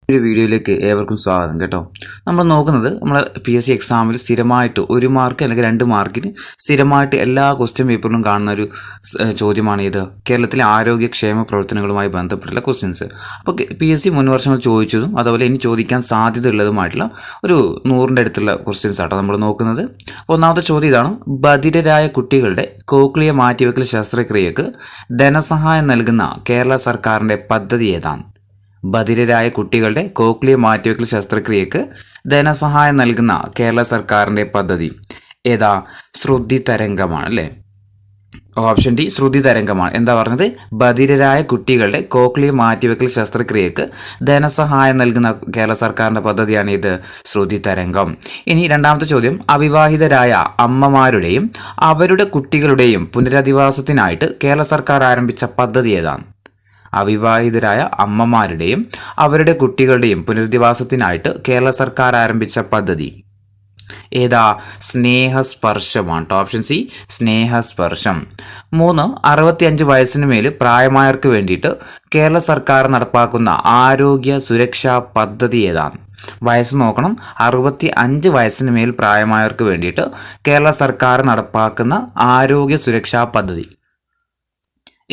ഒരു വീഡിയോയിലേക്ക് ഏവർക്കും സ്വാഗതം കേട്ടോ. നമ്മൾ നോക്കുന്നത് നമ്മളെ PSC എക്സാമിൽ സ്ഥിരമായിട്ട് 1 മാർക്ക് അല്ലെങ്കിൽ 2 മാർക്കിന് സ്ഥിരമായിട്ട് എല്ലാ ക്വസ്റ്റ്യൻ പേപ്പറിലും കാണുന്ന ഒരു ചോദ്യമാണ് ഇത്. കേരളത്തിലെ ആരോഗ്യക്ഷേമ പ്രവർത്തനങ്ങളുമായി ബന്ധപ്പെട്ടുള്ള ക്വസ്റ്റ്യൻസ്. അപ്പോൾ PSC മുൻ വർഷങ്ങൾ ചോദിച്ചതും അതുപോലെ ഇനി ചോദിക്കാൻ സാധ്യതയുള്ളതുമായിട്ടുള്ള ഒരു 100ൻ്റെ അടുത്തുള്ള ക്വസ്റ്റ്യൻസ് ആട്ടോ നമ്മൾ നോക്കുന്നത്. ഒന്നാമത്തെ ചോദ്യം ഇതാണ്: ബധിരരായ കുട്ടികളുടെ കോക്ലിയ മാറ്റിവെക്കൽ ശസ്ത്രക്രിയക്ക് ധനസഹായം നൽകുന്ന കേരള സർക്കാരിൻ്റെ പദ്ധതി ഏതാണ്? ബധിരരായ കുട്ടികളുടെ കോക്ലിയ മാറ്റിവെക്കൽ ശസ്ത്രക്രിയക്ക് ധനസഹായം നൽകുന്ന കേരള സർക്കാരിൻ്റെ പദ്ധതി ഏതാ? ശ്രുതി തരംഗമാണ് അല്ലേ? ഓപ്ഷൻ ഡി ശ്രുതി തരംഗമാണ്. എന്താ പറഞ്ഞത്? ബധിരരായ കുട്ടികളുടെ കോക്ലിയ മാറ്റിവെക്കൽ ശസ്ത്രക്രിയക്ക് ധനസഹായം നൽകുന്ന കേരള സർക്കാരിൻ്റെ പദ്ധതിയാണ് ഇത്, ശ്രുതി തരംഗം. ഇനി രണ്ടാമത്തെ ചോദ്യം: അവിവാഹിതരായ അമ്മമാരുടെയും അവരുടെ കുട്ടികളുടെയും പുനരധിവാസത്തിനായിട്ട് കേരള സർക്കാർ ആരംഭിച്ച പദ്ധതി ഏതാണ്? അവിവാഹിതരായ അമ്മമാരുടെയും അവരുടെ കുട്ടികളുടെയും പുനരധിവാസത്തിനായിട്ട് കേരള സർക്കാർ ആരംഭിച്ച പദ്ധതി ഏതാ? സ്നേഹസ്പർശമാണ്. ഓപ്ഷൻ സി സ്നേഹസ്പർശം. 3. 65 വയസ്സിന് മേൽ പ്രായമായവർക്ക് വേണ്ടിയിട്ട് കേരള സർക്കാർ നടപ്പാക്കുന്ന ആരോഗ്യ സുരക്ഷാ പദ്ധതി ഏതാണ്? വയസ്സ് നോക്കണം. 65 വയസ്സിന് മേൽ പ്രായമായവർക്ക് വേണ്ടിയിട്ട് കേരള സർക്കാർ നടപ്പാക്കുന്ന ആരോഗ്യ സുരക്ഷാ പദ്ധതി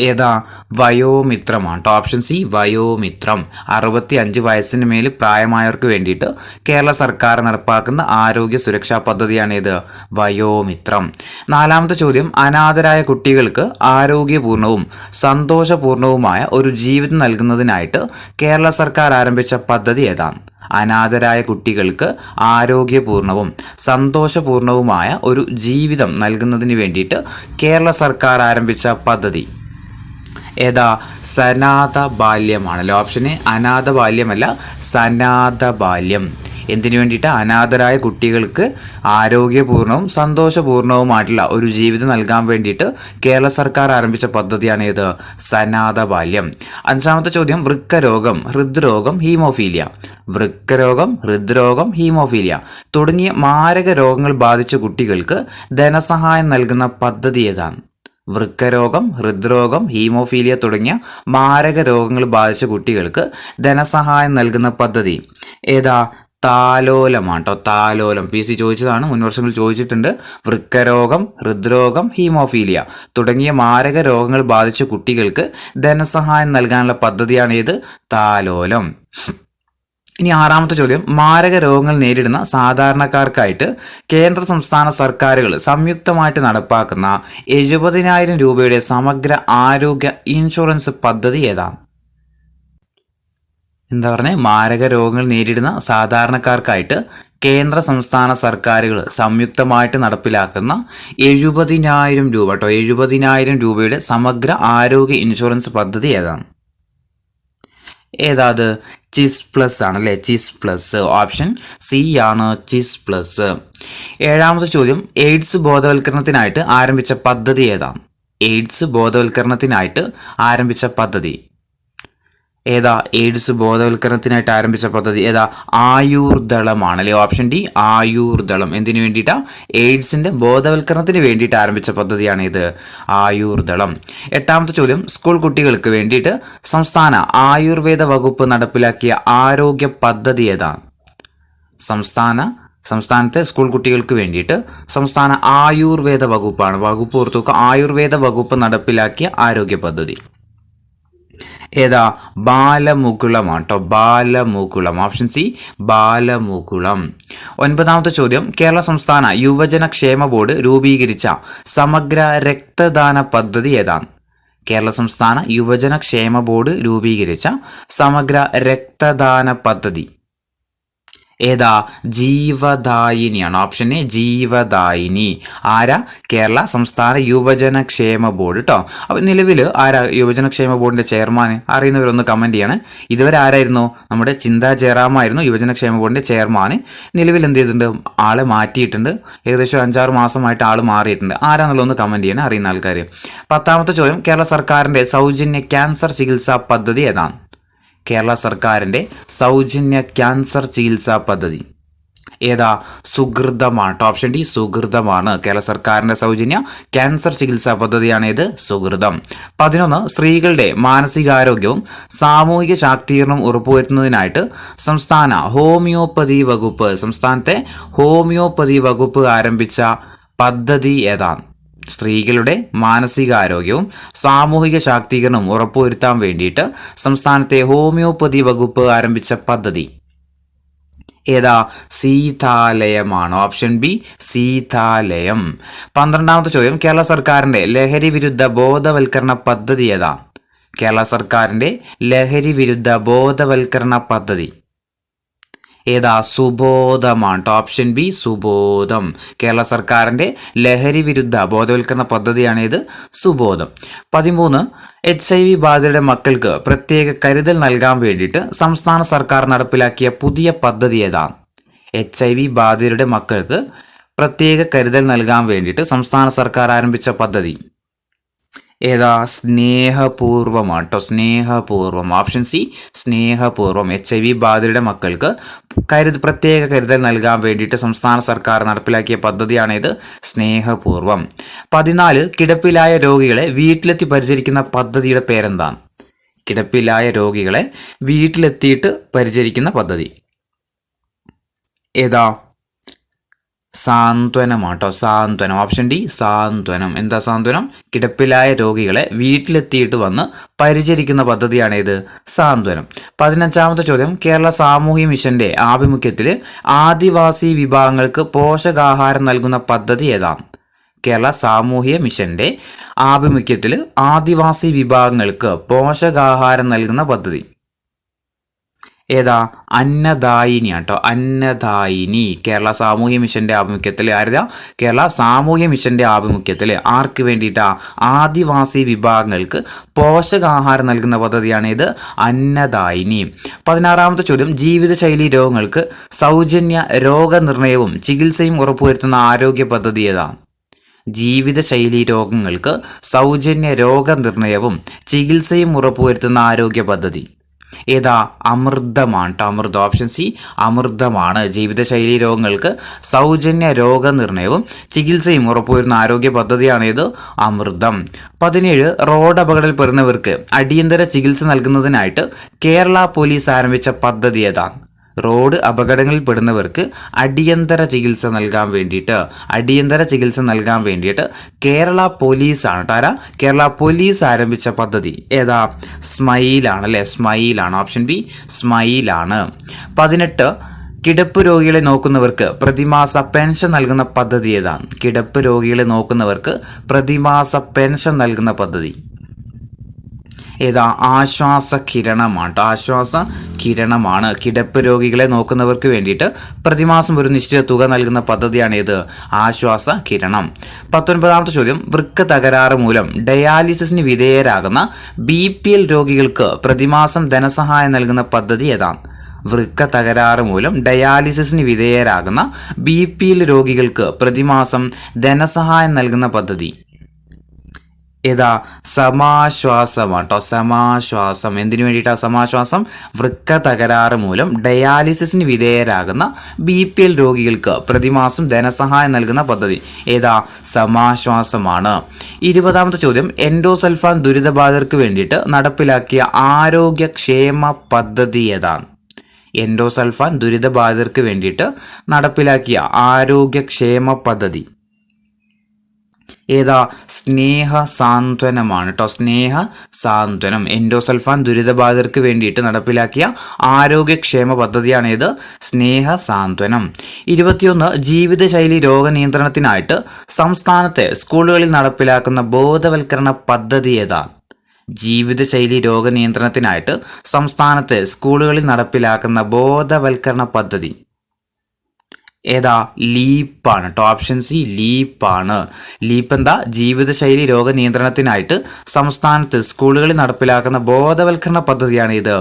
ഏതാ? വയോമിത്രമാണ്. Option C Vayomithram. 65 വയസ്സിന് മേൽ പ്രായമായവർക്ക് വേണ്ടിയിട്ട് കേരള സർക്കാർ നടപ്പാക്കുന്ന ആരോഗ്യ സുരക്ഷാ പദ്ധതിയാണ് ഇത്, വയോമിത്രം. 4ാമത്തെ ചോദ്യം: അനാഥരായ കുട്ടികൾക്ക് ആരോഗ്യപൂർണവും സന്തോഷപൂർണവുമായ ഒരു ജീവിതം നൽകുന്നതിനായിട്ട് കേരള സർക്കാർ ആരംഭിച്ച പദ്ധതി ഏതാണ്? അനാഥരായ കുട്ടികൾക്ക് ആരോഗ്യപൂർണവും സന്തോഷപൂർണവുമായ ഒരു ജീവിതം നൽകുന്നതിന് വേണ്ടിയിട്ട് കേരള സർക്കാർ ആരംഭിച്ച പദ്ധതി ഏതാ? സനാഥ ബാല്യമാണല്ലോ. ഓപ്ഷന് അനാഥ ബാല്യമല്ല, സനാഥ ബാല്യം. എന്തിനു വേണ്ടിയിട്ട്? അനാഥരായ കുട്ടികൾക്ക് ആരോഗ്യപൂർണവും സന്തോഷപൂർണവുമായിട്ടുള്ള ഒരു ജീവിതം നൽകാൻ വേണ്ടിയിട്ട് കേരള സർക്കാർ ആരംഭിച്ച പദ്ധതിയാണ് ഇത്, സനാഥ ബാല്യം. 5ാമത്തെ ചോദ്യം: വൃക്കരോഗം, ഹൃദ്രോഗം, ഹീമോഫീലിയ. വൃക്കരോഗം, ഹൃദ്രോഗം, ഹീമോഫീലിയ തുടങ്ങിയ മാരക രോഗങ്ങൾ ബാധിച്ച കുട്ടികൾക്ക് ധനസഹായം നൽകുന്ന പദ്ധതി ഏതാണ്? വൃക്കരോഗം, ഹൃദ്രോഗം, ഹീമോഫീലിയ തുടങ്ങിയ മാരക രോഗങ്ങൾ ബാധിച്ച കുട്ടികൾക്ക് ധനസഹായം നൽകുന്ന പദ്ധതി ഏതാ? താലോലമാണ് കേട്ടോ. താലോലം PSC ചോദിച്ചതാണ്, മുൻവർഷങ്ങളിൽ ചോദിച്ചിട്ടുണ്ട്. വൃക്കരോഗം, ഹൃദ്രോഗം, ഹീമോഫീലിയ തുടങ്ങിയ മാരക രോഗങ്ങൾ ബാധിച്ച കുട്ടികൾക്ക് ധനസഹായം നൽകാനുള്ള പദ്ധതിയാണ് ഇത്, താലോലം. ഇനി 6ാമത്തെ ചോദ്യം: മാരക രോഗങ്ങൾ നേരിടുന്ന സാധാരണക്കാർക്കായിട്ട് കേന്ദ്ര സംസ്ഥാന സർക്കാരുകൾ സംയുക്തമായിട്ട് നടപ്പാക്കുന്ന 70,000 രൂപയുടെ സമഗ്ര ആരോഗ്യ ഇൻഷുറൻസ് പദ്ധതി ഏതാണ്? എന്താ പറഞ്ഞത്? മാരക രോഗങ്ങൾ നേരിടുന്ന സാധാരണക്കാർക്കായിട്ട് കേന്ദ്ര സംസ്ഥാന സർക്കാരുകൾ സംയുക്തമായിട്ട് നടപ്പിലാക്കുന്ന 70,000 രൂപ കേട്ടോ, 70,000 രൂപയുടെ സമഗ്ര ആരോഗ്യ ഇൻഷുറൻസ് പദ്ധതി ഏതാണ്? ഏതാത്? ചിസ് പ്ലസ് ആണല്ലേ, ചിസ് പ്ലസ്. ഓപ്ഷൻ സി ആണ് ചിസ് പ്ലസ്. 7ാമത്തെ ചോദ്യം: എയ്ഡ്സ് ബോധവൽക്കരണത്തിനായിട്ട് ആരംഭിച്ച പദ്ധതി ഏതാണ്? എയ്ഡ്സ് ബോധവൽക്കരണത്തിനായിട്ട് ആരംഭിച്ച പദ്ധതി ഏതാ? എയ്ഡ്സ് ബോധവൽക്കരണത്തിനായിട്ട് ആരംഭിച്ച പദ്ധതി ഏതാ? ആയുർദളമാണല്ലേ. Option D Ayurdalam. എന്തിനു വേണ്ടിയിട്ടാ? എയ്ഡ്സിന്റെ ബോധവൽക്കരണത്തിന് വേണ്ടിയിട്ട് ആരംഭിച്ച പദ്ധതിയാണ് ഇത്, ആയുർദളം. 8ാമത്തെ ചോദ്യം: സ്കൂൾ കുട്ടികൾക്ക് വേണ്ടിയിട്ട് സംസ്ഥാന ആയുർവേദ വകുപ്പ് നടപ്പിലാക്കിയ ആരോഗ്യ പദ്ധതി ഏതാണ്? സംസ്ഥാനത്തെ സ്കൂൾ കുട്ടികൾക്ക് വേണ്ടിയിട്ട് സംസ്ഥാന ആയുർവേദ വകുപ്പാണ്, വകുപ്പ് ഓർത്തുക, ആയുർവേദ വകുപ്പ് നടപ്പിലാക്കിയ ആരോഗ്യ പദ്ധതി ഏതാ? ബാലമുകുളമാണ് കേട്ടോ, ബാലമുകുളം. Option C Balamukulam. 9ാമത്തെ ചോദ്യം: കേരള സംസ്ഥാന യുവജന ക്ഷേമ ബോർഡ് രൂപീകരിച്ച സമഗ്ര രക്തദാന പദ്ധതി ഏതാണ്? കേരള സംസ്ഥാന യുവജന ക്ഷേമ ബോർഡ് രൂപീകരിച്ച സമഗ്ര രക്തദാന പദ്ധതി ഏതാ? ജീവദായിനിയാണ്. Option A Jeevadayini. ആരാ? കേരള സംസ്ഥാന യുവജന ക്ഷേമ ബോർഡ് കേട്ടോ. അപ്പോൾ നിലവിൽ ആരാ യുവജന ക്ഷേമ ബോർഡിന്റെ ചെയർമാൻ? അറിയുന്നവരൊന്ന് കമന്റ് ചെയ്യണം. ഇതുവരെ ആരായിരുന്നു? നമ്മുടെ ചിന്താ ജയറാമായിരുന്നു യുവജന ക്ഷേമ ബോർഡിന്റെ ചെയർമാൻ. നിലവിൽ എന്ത് ചെയ്തിട്ടുണ്ട്? ആളെ മാറ്റിയിട്ടുണ്ട്. ഏകദേശം 5-6 മാസമായിട്ട് ആൾ മാറിയിട്ടുണ്ട്. ആരാന്നുള്ളതൊന്ന് കമന്റ് ചെയ്യണം, അറിയുന്ന ആൾക്കാർ. 10ാമത്തെ ചോദ്യം: കേരള സർക്കാരിന്റെ സൗജന്യ ക്യാൻസർ ചികിത്സാ പദ്ധതി ഏതാണ്? കേരള സർക്കാരിൻ്റെ സൗജന്യ ക്യാൻസർ ചികിത്സാ പദ്ധതി ഏതാ? സുഹൃതമാണ്. ഓപ്ഷൻ ഡി സുഹൃതമാണ്. കേരള സർക്കാരിന്റെ സൗജന്യ ക്യാൻസർ ചികിത്സാ പദ്ധതിയാണ് ഇത് സുഹൃതം. 11 സ്ത്രീകളുടെ മാനസികാരോഗ്യവും സാമൂഹിക ശാക്തീകരണവും ഉറപ്പുവരുത്തുന്നതിനായിട്ട് സംസ്ഥാനത്തെ ഹോമിയോപ്പതി വകുപ്പ് ആരംഭിച്ച പദ്ധതി ഏതാണ്? സ്ത്രീകളുടെ മാനസികാരോഗ്യവും സാമൂഹിക ശാക്തീകരണവും ഉറപ്പുവരുത്താൻ വേണ്ടിയിട്ട് സംസ്ഥാനത്തെ ഹോമിയോപ്പതി വകുപ്പ് ആരംഭിച്ച പദ്ധതി ഏതാ? സീതാലയമാണ്. Option B Seethalayam. 12ാമത്തെ ചോദ്യം, കേരള സർക്കാരിന്റെ ലഹരി വിരുദ്ധ ബോധവൽക്കരണ പദ്ധതി ഏതാ? കേരള സർക്കാരിന്റെ ലഹരി വിരുദ്ധ ബോധവൽക്കരണ പദ്ധതി ഏതാ? സുബോധമാണ്. ഓപ്ഷൻ ബി സുബോധം. കേരള സർക്കാരിന്റെ ലഹരി വിരുദ്ധ ബോധവൽക്കരണ പദ്ധതിയാണ് ഇത് സുബോധം. 13 HIV ബാധിതരുടെ മക്കൾക്ക് പ്രത്യേക കരുതൽ നൽകാൻ വേണ്ടിയിട്ട് സംസ്ഥാന സർക്കാർ നടപ്പിലാക്കിയ പുതിയ പദ്ധതി ഏതാണ്? HIV ബാധിതരുടെ മക്കൾക്ക് പ്രത്യേക കരുതൽ നൽകാൻ വേണ്ടിയിട്ട് സംസ്ഥാന സർക്കാർ ആരംഭിച്ച പദ്ധതി ഏതാ? സ്നേഹപൂർവമാണ്. സ്നേഹപൂർവം. ഓപ്ഷൻ സി സ്നേഹപൂർവം. HIV ബാധിതരുടെ മക്കൾക്ക് പ്രത്യേക കരുതൽ നൽകാൻ വേണ്ടിയിട്ട് സംസ്ഥാന സർക്കാർ നടപ്പിലാക്കിയ പദ്ധതിയാണ് ഇത് സ്നേഹപൂർവം. 14 കിടപ്പിലായ രോഗികളെ വീട്ടിലെത്തി പരിചരിക്കുന്ന പദ്ധതിയുടെ പേരെന്താണ്? കിടപ്പിലായ രോഗികളെ വീട്ടിലെത്തിയിട്ട് പരിചരിക്കുന്ന പദ്ധതി ഏതാ? സാന്ത്വനമാണ്. സാന്ത്വനം. ഓപ്ഷൻ ഡി സാന്ത്വനം. എന്താ സാന്ത്വനം? കിടപ്പിലായ രോഗികളെ വീട്ടിലെത്തിയിട്ട് വന്ന് പരിചരിക്കുന്ന പദ്ധതിയാണ് ഇത് സാന്ത്വനം. 15ാമത്തെ ചോദ്യം, കേരള സാമൂഹ്യ മിഷന്റെ ആഭിമുഖ്യത്തിൽ ആദിവാസി വിഭാഗങ്ങൾക്ക് പോഷകാഹാരം നൽകുന്ന പദ്ധതി ഏതാണ്? കേരള സാമൂഹ്യ മിഷന്റെ ആഭിമുഖ്യത്തിൽ ആദിവാസി വിഭാഗങ്ങൾക്ക് പോഷകാഹാരം നൽകുന്ന പദ്ധതി ഏതാ? അന്നദായിനിയാണ്. അന്നദായിനി. കേരള സാമൂഹ്യ മിഷന്റെ ആഭിമുഖ്യത്തിൽ ആരുതാ? കേരള സാമൂഹ്യ മിഷന്റെ ആഭിമുഖ്യത്തിൽ ആർക്ക് വേണ്ടിയിട്ടാ? ആദിവാസി വിഭാഗങ്ങൾക്ക് പോഷകാഹാരം നൽകുന്ന പദ്ധതിയാണ് ഇത് അന്നദായിനി. 16ാമത്തെ ചോദ്യം, ജീവിതശൈലി രോഗങ്ങൾക്ക് സൗജന്യ രോഗനിർണയവും ചികിത്സയും ഉറപ്പുവരുത്തുന്ന ആരോഗ്യ പദ്ധതി ഏതാ? ജീവിതശൈലി രോഗങ്ങൾക്ക് സൗജന്യ രോഗനിർണയവും ചികിത്സയും ഉറപ്പുവരുത്തുന്ന ആരോഗ്യ പദ്ധതി ഏതാ? അമൃതമാണ്. അമൃതം. ഓപ്ഷൻ സി അമൃതമാണ്. ജീവിതശൈലി രോഗങ്ങൾക്ക് സൗജന്യ രോഗനിർണയവും ചികിത്സയും ഉറപ്പുവരുന്ന ആരോഗ്യ പദ്ധതിയാണ് ഇത് അമൃതം. 17 റോഡ് അപകടത്തിൽപ്പെടുന്നവർക്ക് അടിയന്തര ചികിത്സ നൽകുന്നതിനായിട്ട് കേരള പോലീസ് ആരംഭിച്ച പദ്ധതി ഏതാണ്? റോഡ് അപകടങ്ങളിൽ പെടുന്നവർക്ക് അടിയന്തര ചികിത്സ നൽകാൻ വേണ്ടിയിട്ട് കേരള പോലീസാണ് കേരള പോലീസ് ആരംഭിച്ച പദ്ധതി ഏതാ? സ്മൈലാണ് അല്ലെ? സ്മൈലാണ്. Option B സ്മൈലാണ്. 18 കിടപ്പ് രോഗികളെ നോക്കുന്നവർക്ക് പ്രതിമാസ പെൻഷൻ നൽകുന്ന പദ്ധതി ഏതാണ്? കിടപ്പ് രോഗികളെ നോക്കുന്നവർക്ക് പ്രതിമാസ പെൻഷൻ നൽകുന്ന പദ്ധതി ഏതാ? ആശ്വാസ കിരണമാണ്. കിടപ്പ് രോഗികളെ നോക്കുന്നവർക്ക് വേണ്ടിയിട്ട് പ്രതിമാസം ഒരു നിശ്ചിത തുക നൽകുന്ന പദ്ധതിയാണ് ഇത് ആശ്വാസ കിരണം. 19ാമത്തെ ചോദ്യം, വൃക്ക തകരാറ് മൂലം ഡയാലിസിസിന് വിധേയരാകുന്ന BPL രോഗികൾക്ക് പ്രതിമാസം ധനസഹായം നൽകുന്ന പദ്ധതി ഏതാണ്? വൃക്ക തകരാറ് മൂലം ഡയാലിസിസിന് വിധേയരാകുന്ന BPL രോഗികൾക്ക് പ്രതിമാസം ധനസഹായം നൽകുന്ന പദ്ധതി ഏതാ? സമാശ്വാസമാണ്. സമാശ്വാസം. എന്തിനു വേണ്ടിയിട്ടാണ് സമാശ്വാസം? വൃക്ക തകരാറ് മൂലം ഡയാലിസിസിന് വിധേയരാകുന്ന BPL രോഗികൾക്ക് പ്രതിമാസം ധനസഹായം നൽകുന്ന പദ്ധതി ഏതാ? സമാശ്വാസമാണ്. 20ാമത്തെ ചോദ്യം, എൻഡോസൾഫാൻ ദുരിതബാധിതർക്ക് വേണ്ടിയിട്ട് നടപ്പിലാക്കിയ ആരോഗ്യക്ഷേമ പദ്ധതി ഏതാണ്? എൻഡോസൾഫാൻ ദുരിതബാധിതർക്ക് വേണ്ടിയിട്ട് നടപ്പിലാക്കിയ ആരോഗ്യക്ഷേമ പദ്ധതി ഏതാ? സ്നേഹ സാന്ത്വനമാണ്. സ്നേഹ സാന്ത്വനം. എൻഡോസൾഫാൻ ദുരിതബാധിതർക്ക് വേണ്ടിയിട്ട് നടപ്പിലാക്കിയ ആരോഗ്യക്ഷേമ പദ്ധതിയാണ് ഇത് സ്നേഹ സാന്ത്വനം. 21 ജീവിതശൈലി രോഗനിയന്ത്രണത്തിനായിട്ട് സംസ്ഥാനത്തെ സ്കൂളുകളിൽ നടപ്പിലാക്കുന്ന ബോധവൽക്കരണ പദ്ധതി ഏതാ? ജീവിതശൈലി രോഗനിയന്ത്രണത്തിനായിട്ട് സംസ്ഥാനത്തെ സ്കൂളുകളിൽ നടപ്പിലാക്കുന്ന ബോധവൽക്കരണ പദ്ധതി ഏതാ? ലീപ്പാണ്. ഓപ്ഷൻ സി ലീപ്പാണ്. ലീപ്പ് എന്താ? ജീവിതശൈലി രോഗനിയന്ത്രണത്തിനായിട്ട് സംസ്ഥാനത്ത് സ്കൂളുകളിൽ നടപ്പിലാക്കുന്ന ബോധവൽക്കരണ പദ്ധതിയാണ് ഇത്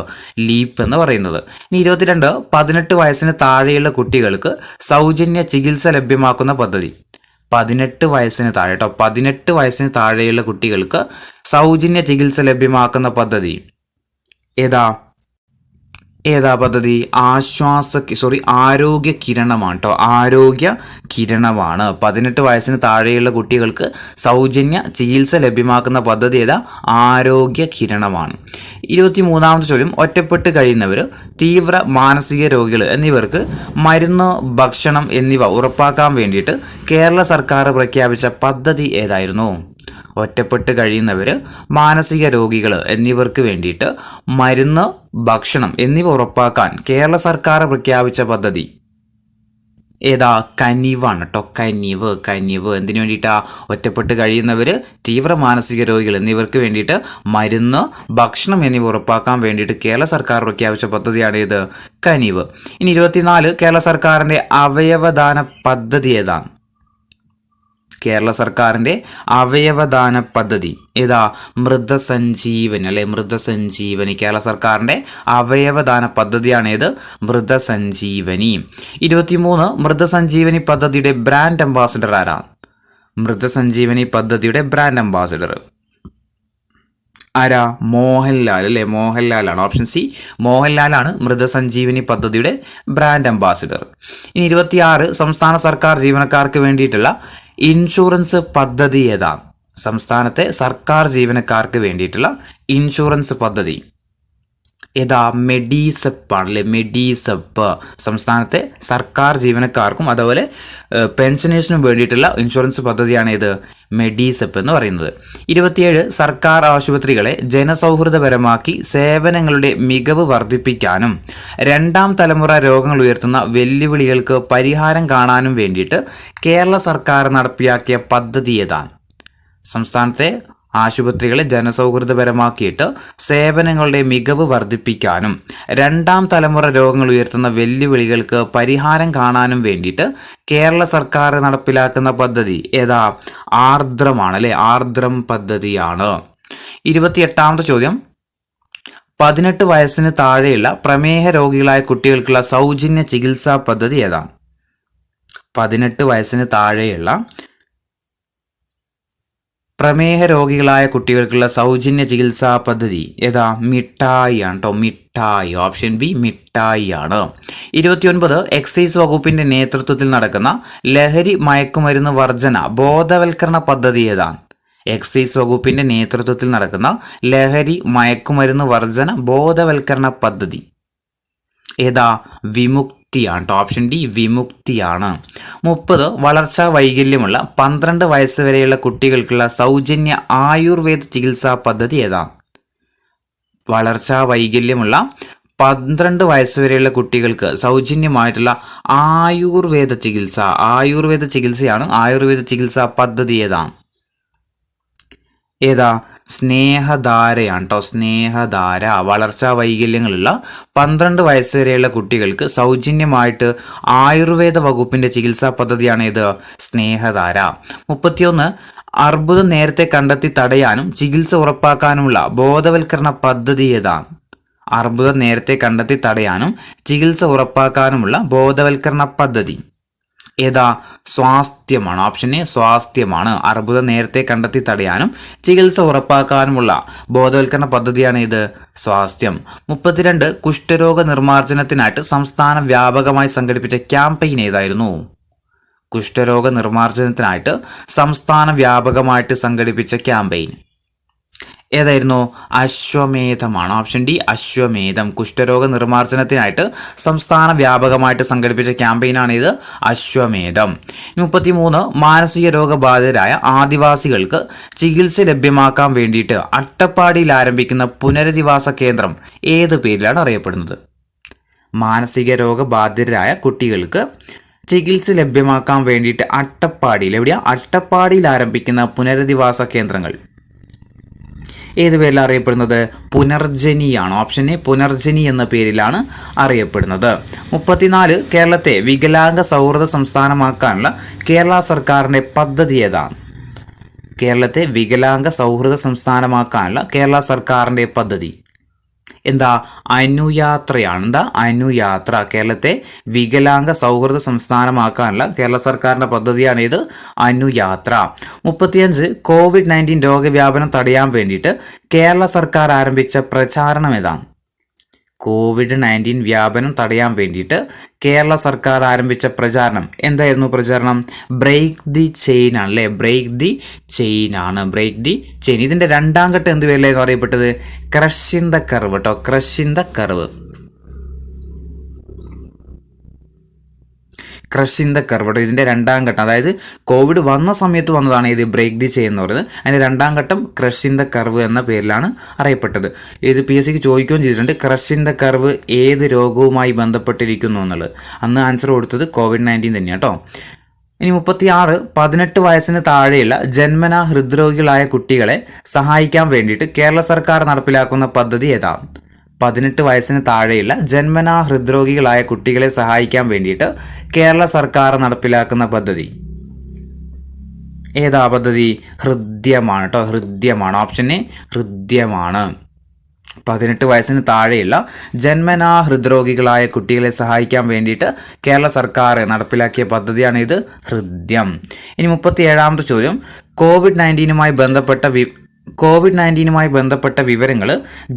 ലീപ്പ് എന്ന് പറയുന്നത്. ഇനി 22 18 വയസ്സിന് താഴെയുള്ള കുട്ടികൾക്ക് സൗജന്യ ചികിത്സ ലഭ്യമാക്കുന്ന പദ്ധതി. 18 വയസ്സിന് താഴെ 18 വയസ്സിന് താഴെയുള്ള കുട്ടികൾക്ക് സൗജന്യ ചികിത്സ ലഭ്യമാക്കുന്ന പദ്ധതി ഏതാ? ഏതാ പദ്ധതി? ആരോഗ്യ കിരണമാണ് കേട്ടോ. ആരോഗ്യ കിരണമാണ്. 18 വയസ്സിന് താഴെയുള്ള കുട്ടികൾക്ക് സൗജന്യ ചികിത്സ ലഭ്യമാക്കുന്ന പദ്ധതി ഏതാ? ആരോഗ്യ കിരണമാണ്. 23ാമത്തെ ചോദ്യം, ഒറ്റപ്പെട്ട് കഴിയുന്നവർ, തീവ്ര മാനസിക രോഗികൾ എന്നിവർക്ക് മരുന്ന്, ഭക്ഷണം എന്നിവ ഉറപ്പാക്കാൻ വേണ്ടിയിട്ട് കേരള സർക്കാർ പ്രഖ്യാപിച്ച പദ്ധതി ഏതായിരുന്നു? ഒറ്റപ്പെട്ട് കഴിയുന്നവർ, മാനസിക രോഗികൾ എന്നിവർക്ക് വേണ്ടിയിട്ട് മരുന്ന്, ഭക്ഷണം എന്നിവ ഉറപ്പാക്കാൻ കേരള സർക്കാർ പ്രഖ്യാപിച്ച പദ്ധതി ഏതാ? കനിവാണ് കേട്ടോ. കനിവ് എന്തിനു വേണ്ടിയിട്ടാ? ഒറ്റപ്പെട്ട് കഴിയുന്നവർ, തീവ്ര മാനസിക രോഗികൾ എന്നിവർക്ക് വേണ്ടിയിട്ട് മരുന്ന്, ഭക്ഷണം എന്നിവ ഉറപ്പാക്കാൻ വേണ്ടിയിട്ട് കേരള സർക്കാർ പ്രഖ്യാപിച്ച പദ്ധതിയാണ് ഇത്? കനിവ്. ഇനി 24, കേരള സർക്കാരിൻ്റെ അവയവദാന പദ്ധതി ഏതാണ്? കേരള സർക്കാരിൻ്റെ അവയവദാന പദ്ധതി ഏതാ? മൃതസഞ്ജീവനി അല്ലെ? മൃതസഞ്ജീവനി. കേരള സർക്കാരിൻ്റെ അവയവദാന പദ്ധതിയാണ് ഏത്? മൃതസഞ്ജീവനി. 23, മൃതസഞ്ജീവനി പദ്ധതിയുടെ ബ്രാൻഡ് അംബാസിഡർ ആരാണ്? മൃതസഞ്ജീവനി പദ്ധതിയുടെ ബ്രാൻഡ് അംബാസിഡർ ആരാ? മോഹൻലാൽ അല്ലേ? മോഹൻലാലാണ്. ഓപ്ഷൻ സി, മോഹൻലാലാണ് മൃതസഞ്ജീവനി പദ്ധതിയുടെ ബ്രാൻഡ് അംബാസിഡർ. ഇനി 26, സംസ്ഥാന സർക്കാർ ജീവനക്കാർക്ക് വേണ്ടിയിട്ടുള്ള ഇൻഷുറൻസ് പദ്ധതി ഏതാണ്? സംസ്ഥാനത്തെ സർക്കാർ ജീവനക്കാർക്ക് വേണ്ടിയിട്ടുള്ള ഇൻഷുറൻസ് പദ്ധതി ഏതാ? മെഡിസെപ്പ് ആണല്ലേ? മെഡിസെപ്പ്. സംസ്ഥാനത്തെ സർക്കാർ ജീവനക്കാർക്കും അതുപോലെ പെൻഷനേഴ്സിനും വേണ്ടിയിട്ടുള്ള ഇൻഷുറൻസ് പദ്ധതിയാണ് ഇത്? മെഡിസെപ്പ് എന്ന് പറയുന്നത്. 27, സർക്കാർ ആശുപത്രികളെ ജനസൗഹൃദപരമാക്കി സേവനങ്ങളുടെ മികവ് വർദ്ധിപ്പിക്കാനും രണ്ടാം തലമുറ രോഗങ്ങൾ ഉയർത്തുന്ന വെല്ലുവിളികൾക്ക് പരിഹാരം കാണാനും വേണ്ടിയിട്ട് കേരള സർക്കാർ നടപ്പിലാക്കിയ പദ്ധതി ഏതാണ്? സംസ്ഥാനത്തെ ആശുപത്രികളെ ജനസൗഹൃദപരമാക്കിയിട്ട് സേവനങ്ങളുടെ മികവ് വർദ്ധിപ്പിക്കാനും രണ്ടാം തലമുറ രോഗങ്ങൾ ഉയർത്തുന്ന വെല്ലുവിളികൾക്ക് പരിഹാരം കാണാനും വേണ്ടിയിട്ട് കേരള സർക്കാർ നടപ്പിലാക്കുന്ന പദ്ധതി ഏതാ? ആർദ്രമാണ് അല്ലെ? ആർദ്രം പദ്ധതിയാണ്. 28ാമത്തെ ചോദ്യം, 18 വയസ്സിന് താഴെയുള്ള പ്രമേഹ രോഗികളായ കുട്ടികൾക്കുള്ള സൗജന്യ ചികിത്സാ പദ്ധതി ഏതാണ്? 18 വയസ്സിന് താഴെയുള്ള പ്രമേഹ രോഗികളായ കുട്ടികൾക്കുള്ള സൗജന്യ ചികിത്സാ പദ്ധതി ഏതാ? മിഠായി ആണ് കേട്ടോ. മിഠായി. ഓപ്ഷൻ ബി, മിഠായി ആണ്. 29, എക്സൈസ് വകുപ്പിന്റെ നേതൃത്വത്തിൽ നടക്കുന്ന ലഹരി മയക്കുമരുന്ന് വർജന ബോധവൽക്കരണ പദ്ധതി ഏതാണ്? എക്സൈസ് വകുപ്പിന്റെ നേതൃത്വത്തിൽ നടക്കുന്ന ലഹരി മയക്കുമരുന്ന് വർജന ബോധവൽക്കരണ പദ്ധതി ഏതാ? വിമുക്തിയാണ് കേട്ടോ. Option D, വിമുക്തിയാണ്. 30, വളർച്ചാ വൈകല്യമുള്ള 12 വയസ്സ് വരെയുള്ള കുട്ടികൾക്കുള്ള സൗജന്യ ആയുർവേദ ചികിത്സാ പദ്ധതി ഏതാ? വളർച്ചാ വൈകല്യമുള്ള 12 വയസ്സ് വരെയുള്ള കുട്ടികൾക്ക് സൗജന്യമായിട്ടുള്ള ആയുർവേദ ചികിത്സയാണ്. ആയുർവേദ ചികിത്സാ പദ്ധതി ഏതാ? സ്നേഹധാരയാണ് കേട്ടോ. സ്നേഹധാര. വളർച്ചാ വൈകല്യങ്ങളുള്ള 12 വയസ്സ് വരെയുള്ള കുട്ടികൾക്ക് സൗജന്യമായിട്ട് ആയുർവേദ വകുപ്പിന്റെ ചികിത്സാ പദ്ധതിയാണ് ഇത്? സ്നേഹധാര. 31, അർബുദം നേരത്തെ കണ്ടെത്തി തടയാനും ചികിത്സ ഉറപ്പാക്കാനുമുള്ള ബോധവൽക്കരണ പദ്ധതി ഏതാണ്? അർബുദം നേരത്തെ കണ്ടെത്തി തടയാനും ചികിത്സ ഉറപ്പാക്കാനുമുള്ള ബോധവൽക്കരണ പദ്ധതി ഏതാ? സ്വാസ്ഥ്യമാണ്. ഓപ്ഷൻ എ, സ്വാസ്ഥ്യമാണ്. അർബുദം നേരത്തെ കണ്ടെത്തി തടയാനും ചികിത്സ ഉറപ്പാക്കാനുമുള്ള ബോധവൽക്കരണ പദ്ധതിയാണ് ഇത്? സ്വാസ്ഥ്യം. 32, കുഷ്ഠരോഗ നിർമ്മാർജ്ജനത്തിനായിട്ട് സംസ്ഥാന വ്യാപകമായി സംഘടിപ്പിച്ച ക്യാമ്പയിൻ ഏതായിരുന്നു? കുഷ്ഠരോഗ നിർമ്മാർജ്ജനത്തിനായിട്ട് സംസ്ഥാന വ്യാപകമായിട്ട് സംഘടിപ്പിച്ച ക്യാമ്പയിൻ ഏതായിരുന്നു? അശ്വമേധമാണ്. ഓപ്ഷൻ ഡി, അശ്വമേധം. കുഷ്ഠരോഗ നിർമ്മാർജ്ജനത്തിനായിട്ട് സംസ്ഥാന വ്യാപകമായിട്ട് സംഘടിപ്പിച്ച ക്യാമ്പയിനാണ് ഇത്? അശ്വമേധം. 33, മാനസിക രോഗബാധിതരായ ആദിവാസികൾക്ക് ചികിത്സ ലഭ്യമാക്കാൻ വേണ്ടിയിട്ട് അട്ടപ്പാടിയിൽ ആരംഭിക്കുന്ന പുനരധിവാസ കേന്ദ്രം ഏത് പേരിലാണ് അറിയപ്പെടുന്നത്? മാനസിക രോഗബാധിതരായ കുട്ടികൾക്ക് ചികിത്സ ലഭ്യമാക്കാൻ വേണ്ടിയിട്ട് അട്ടപ്പാടിയിൽ ആരംഭിക്കുന്ന പുനരധിവാസ കേന്ദ്രങ്ങൾ ഏത് പേരിലാണ് അറിയപ്പെടുന്നത്? പുനർജനിയാണ്. ഓപ്ഷൻ എ, പുനർജനി എന്ന പേരിലാണ് അറിയപ്പെടുന്നത്. 34, കേരളത്തെ വികലാംഗ സൗഹൃദ സംസ്ഥാനമാക്കാനുള്ള കേരള സർക്കാരിൻ്റെ പദ്ധതി ഏതാണ്? കേരളത്തെ വികലാംഗ സൗഹൃദ സംസ്ഥാനമാക്കാനുള്ള കേരള സർക്കാരിൻ്റെ പദ്ധതി എന്താ? അനുയാത്രയാണ്. എന്താ? അനുയാത്ര. കേരളത്തെ വികലാംഗ സൗഹൃദ സംസ്ഥാനമാക്കാനുള്ള കേരള സർക്കാരിൻ്റെ പദ്ധതിയാണ് ഇത്? അനുയാത്ര. 35, COVID-19 രോഗവ്യാപനം തടയാൻ വേണ്ടിയിട്ട് കേരള സർക്കാർ ആരംഭിച്ച പ്രചാരണം ഏതാണ്? COVID-19 വ്യാപനം തടയാൻ വേണ്ടിയിട്ട് കേരള സർക്കാർ ആരംഭിച്ച പ്രചാരണം എന്തായിരുന്നു? പ്രചാരണം ബ്രേക്ക് ദി ചെയിൻ ആണ് അല്ലേ? ബ്രേക്ക് ദി ചെയിൻ ആണ്. Break the chain. ഇതിന്റെ രണ്ടാം ഘട്ടം എന്ത് പേരിലായിരുന്നു അറിയപ്പെട്ടത്? ക്രഷ് ഇൻ ദ കർവ് കേട്ടോ. Crush in the curve. Crush in the curve കേട്ടോ. ഇതിൻ്റെ രണ്ടാം ഘട്ടം, അതായത് കോവിഡ് വന്ന സമയത്ത് വന്നതാണ് ഇത് ബ്രേക്ക് ദി ചെയിൻ എന്ന് പറയുന്നത്. അതിൻ്റെ രണ്ടാം ഘട്ടം ക്രഷ് ഇൻ ദ കർവ് എന്ന പേരിലാണ് അറിയപ്പെട്ടത്. ഇത് PSCക്ക് ചോദിക്കുകയും ചെയ്തിട്ടുണ്ട്, ക്രഷ് ഇൻ ദ കർവ് ഏത് രോഗവുമായി ബന്ധപ്പെട്ടിരിക്കുന്നു എന്നുള്ളത്. അന്ന് ആൻസർ കൊടുത്തത് COVID-19 തന്നെയാണ് കേട്ടോ. ഇനി 36, 18 വയസ്സിന് താഴെയുള്ള ജന്മനാ ഹൃദ്രോഗികളായ കുട്ടികളെ സഹായിക്കാൻ വേണ്ടിയിട്ട് കേരള സർക്കാർ നടപ്പിലാക്കുന്ന പദ്ധതി ഏതാണ്? 18 വയസ്സിന് താഴെയുള്ള ജന്മനാ ഹൃദ്രോഗികളായ കുട്ടികളെ സഹായിക്കാൻ വേണ്ടിയിട്ട് കേരള സർക്കാർ നടപ്പിലാക്കുന്ന പദ്ധതി ഏതാ പദ്ധതി? ഹൃദ്യമാണ് കേട്ടോ. ഹൃദ്യമാണ്. Option A ഹൃദ്യമാണ്. 18 വയസ്സിന് താഴെയുള്ള ജന്മനാ ഹൃദ്രോഗികളായ കുട്ടികളെ സഹായിക്കാൻ വേണ്ടിയിട്ട് കേരള സർക്കാർ നടപ്പിലാക്കിയ പദ്ധതിയാണ് ഇത് ഹൃദ്യം. ഇനി 37ാമത്തെ ചോദ്യം, കോവിഡ്-19നുമായി ബന്ധപ്പെട്ട വിവരങ്ങൾ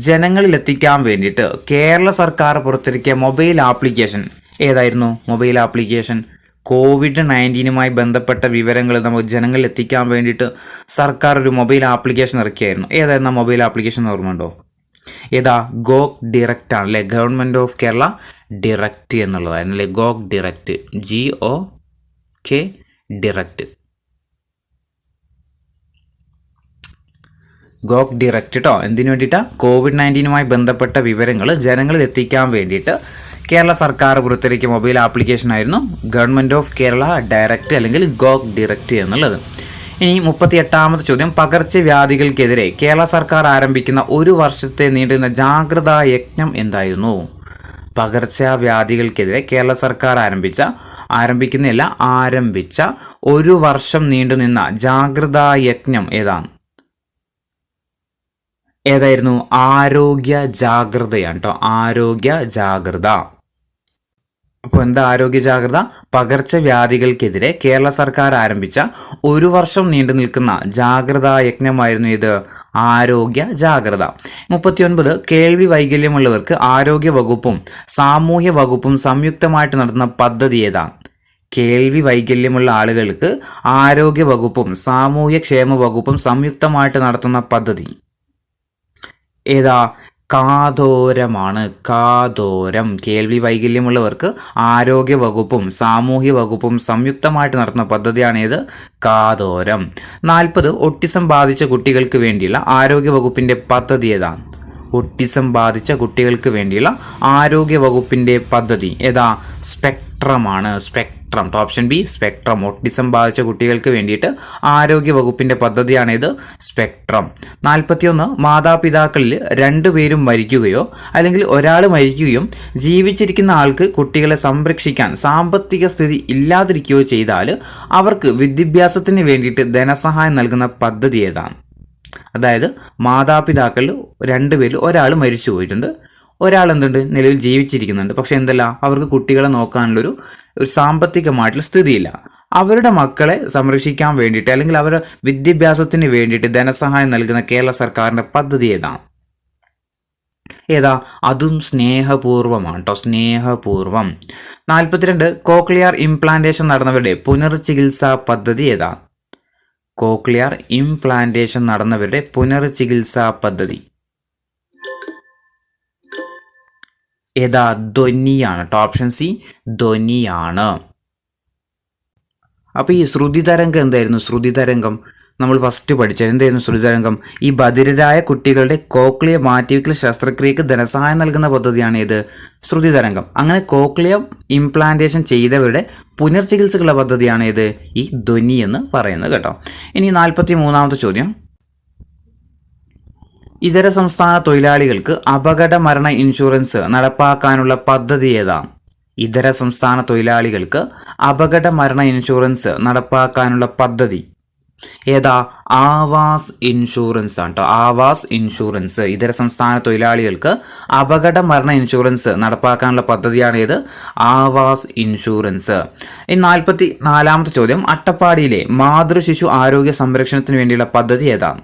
ജനങ്ങളിൽ എത്തിക്കാൻ വേണ്ടിയിട്ട് കേരള സർക്കാർ പുറത്തിറക്കിയ മൊബൈൽ ആപ്ലിക്കേഷൻ ഏതായിരുന്നു? മൊബൈൽ ആപ്ലിക്കേഷൻ COVID-19നുമായി ബന്ധപ്പെട്ട വിവരങ്ങൾ നമുക്ക് ജനങ്ങളിൽ എത്തിക്കാൻ വേണ്ടിയിട്ട് സർക്കാർ ഒരു മൊബൈൽ ആപ്ലിക്കേഷൻ ഇറക്കിയായിരുന്നു. ഏതായിരുന്നു മൊബൈൽ ആപ്ലിക്കേഷൻ എന്ന് ഓർമ്മയുണ്ടോ? ഏതാ? ഗോക് ഡിറക്റ്റ് ആണല്ലേ. ഗവൺമെൻറ് ഓഫ് കേരള ഡിറക്റ്റ് എന്നുള്ളതായിരുന്നു അല്ലേ. GoK direct. GOK direct. GoK direct കേട്ടോ. എന്തിനു വേണ്ടിയിട്ടാണ്? COVID-19നുമായി ബന്ധപ്പെട്ട വിവരങ്ങൾ ജനങ്ങളിൽ എത്തിക്കാൻ വേണ്ടിയിട്ട് കേരള സർക്കാർ പുറത്തിറക്കിയ മൊബൈൽ ആപ്ലിക്കേഷൻ ആയിരുന്നു ഗവൺമെൻറ് ഓഫ് കേരള ഡയറക്റ്റ് അല്ലെങ്കിൽ ഗോക് ഡിറക്റ്റ് എന്നുള്ളത്. ഇനി 38ാമത്തെ ചോദ്യം, പകർച്ചവ്യാധികൾക്കെതിരെ കേരള സർക്കാർ ആരംഭിക്കുന്ന 1 വർഷത്തെ നീണ്ടുന്ന ജാഗ്രതാ യജ്ഞം എന്തായിരുന്നു? പകർച്ചവ്യാധികൾക്കെതിരെ കേരള സർക്കാർ ആരംഭിച്ച 1 വർഷം നീണ്ടുനിന്ന ജാഗ്രതാ യജ്ഞം ഏതായിരുന്നു? ആരോഗ്യ ജാഗ്രതയാണ് കേട്ടോ. ആരോഗ്യ ജാഗ്രത. അപ്പോൾ എന്താ ആരോഗ്യ ജാഗ്രത? പകർച്ചവ്യാധികൾക്കെതിരെ കേരള സർക്കാർ ആരംഭിച്ച 1 വർഷം നീണ്ടു നിൽക്കുന്ന ജാഗ്രതാ യജ്ഞമായിരുന്നു ഇത് ആരോഗ്യ ജാഗ്രത. 39, കേൾവി വൈകല്യമുള്ളവർക്ക് ആരോഗ്യ വകുപ്പും സാമൂഹ്യ വകുപ്പും സംയുക്തമായിട്ട് നടത്തുന്ന പദ്ധതി ഏതാണ്? കേൾവി വൈകല്യമുള്ള ആളുകൾക്ക് ആരോഗ്യ വകുപ്പും സാമൂഹ്യക്ഷേമ വകുപ്പും സംയുക്തമായിട്ട് നടത്തുന്ന പദ്ധതി ഏതാ? കാതോരമാണ്. കാതോരം. കേൾവി വൈകല്യമുള്ളവർക്ക് ആരോഗ്യ വകുപ്പും സാമൂഹ്യ വകുപ്പും സംയുക്തമായിട്ട് നടത്തുന്ന പദ്ധതിയാണ് ഏത്? കാതോരം. 40, ഓട്ടിസം ബാധിച്ച കുട്ടികൾക്ക് വേണ്ടിയുള്ള ആരോഗ്യ വകുപ്പിൻ്റെ പദ്ധതി ഏതാണ്? ഓട്ടിസം ബാധിച്ച കുട്ടികൾക്ക് വേണ്ടിയുള്ള ആരോഗ്യ വകുപ്പിൻ്റെ പദ്ധതി ഏതാ? സ്പെക്ട്രമാണ്. Spectrum. Option B spectrum. Autism ബാധിച്ച കുട്ടികൾക്ക് വേണ്ടിയിട്ട് ആരോഗ്യ വകുപ്പിൻ്റെ പദ്ധതിയാണ് ഇത് സ്പെക്ട്രം. 41, മാതാപിതാക്കളിൽ 2 പേരും മരിക്കുകയോ അല്ലെങ്കിൽ ഒരാൾ മരിക്കുകയും ജീവിച്ചിരിക്കുന്ന ആൾക്ക് കുട്ടികളെ സംരക്ഷിക്കാൻ സാമ്പത്തിക സ്ഥിതി ഇല്ലാതിരിക്കുകയോ ചെയ്താൽ അവർക്ക് വിദ്യാഭ്യാസത്തിന് വേണ്ടിയിട്ട് ധനസഹായം നൽകുന്ന പദ്ധതി ഏതാണ്? അതായത് മാതാപിതാക്കളിൽ 2 പേരിൽ ഒരാൾ മരിച്ചു പോയിട്ടുണ്ട്, ഒരാൾ എന്തുണ്ട് നിലവിൽ ജീവിച്ചിരിക്കുന്നുണ്ട്. പക്ഷെ എന്തല്ല, അവർക്ക് കുട്ടികളെ നോക്കാനുള്ളൊരു സാമ്പത്തികമായിട്ടുള്ള സ്ഥിതിയില്ല. അവരുടെ മക്കളെ സംരക്ഷിക്കാൻ വേണ്ടിയിട്ട് അല്ലെങ്കിൽ അവരുടെ വിദ്യാഭ്യാസത്തിന് വേണ്ടിയിട്ട് ധനസഹായം നൽകുന്ന കേരള സർക്കാരിൻ്റെ പദ്ധതി ഏതാണ്? അതും സ്നേഹപൂർവമാണ് കേട്ടോ. സ്നേഹപൂർവം. 42, കോക്ലിയർ ഇംപ്ലാന്റേഷൻ നടന്നവരുടെ പുനർചികിത്സാ പദ്ധതി ഏതാണ്? കോക്ലിയർ ഇംപ്ലാന്റേഷൻ നടന്നവരുടെ പുനർചികിത്സാ പദ്ധതി ധ്വനിയാണ് കേട്ടോ. ഓപ്ഷൻ സി ധ്വനിയാണ്. അപ്പോൾ ഈ ശ്രുതി തരംഗം എന്തായിരുന്നു? ശ്രുതി തരംഗം നമ്മൾ ഫസ്റ്റ് പഠിച്ചത് എന്തായിരുന്നു? ശ്രുതി തരംഗം ഈ ബധിരരായ കുട്ടികളുടെ കോക്ലിയ മാറ്റിവെക്കൽ ശസ്ത്രക്രിയക്ക് ധനസഹായം നൽകുന്ന പദ്ധതിയാണ് ഇത് ശ്രുതി തരംഗം. അങ്ങനെ കോക്ലിയ ഇംപ്ലാന്റേഷൻ ചെയ്തവരുടെ പുനർചികിത്സക്കുള്ള പദ്ധതിയാണ് ഇത് ഈ ധ്വനി എന്ന് പറയുന്നത് കേട്ടോ. ഇനി 43ാമത്തെ ചോദ്യം, ഇതര സംസ്ഥാന തൊഴിലാളികൾക്ക് അപകട മരണ ഇൻഷുറൻസ് നടപ്പാക്കാനുള്ള പദ്ധതി ഏതാണ്? ഇതര സംസ്ഥാന തൊഴിലാളികൾക്ക് അപകട മരണ ഇൻഷുറൻസ് നടപ്പാക്കാനുള്ള പദ്ധതി ആവാസ് ഇൻഷുറൻസ് ആണ് കേട്ടോ. ആവാസ് ഇൻഷുറൻസ്. ഇതര സംസ്ഥാന തൊഴിലാളികൾക്ക് അപകട മരണ ഇൻഷുറൻസ് നടപ്പാക്കാനുള്ള പദ്ധതിയാണ് ആവാസ് ഇൻഷുറൻസ്. ഇനി 44ാമത്തെ ചോദ്യം, അട്ടപ്പാടിയിലെ മാതൃശിശു ആരോഗ്യ സംരക്ഷണത്തിന് വേണ്ടിയുള്ള പദ്ധതി ഏതാണ്?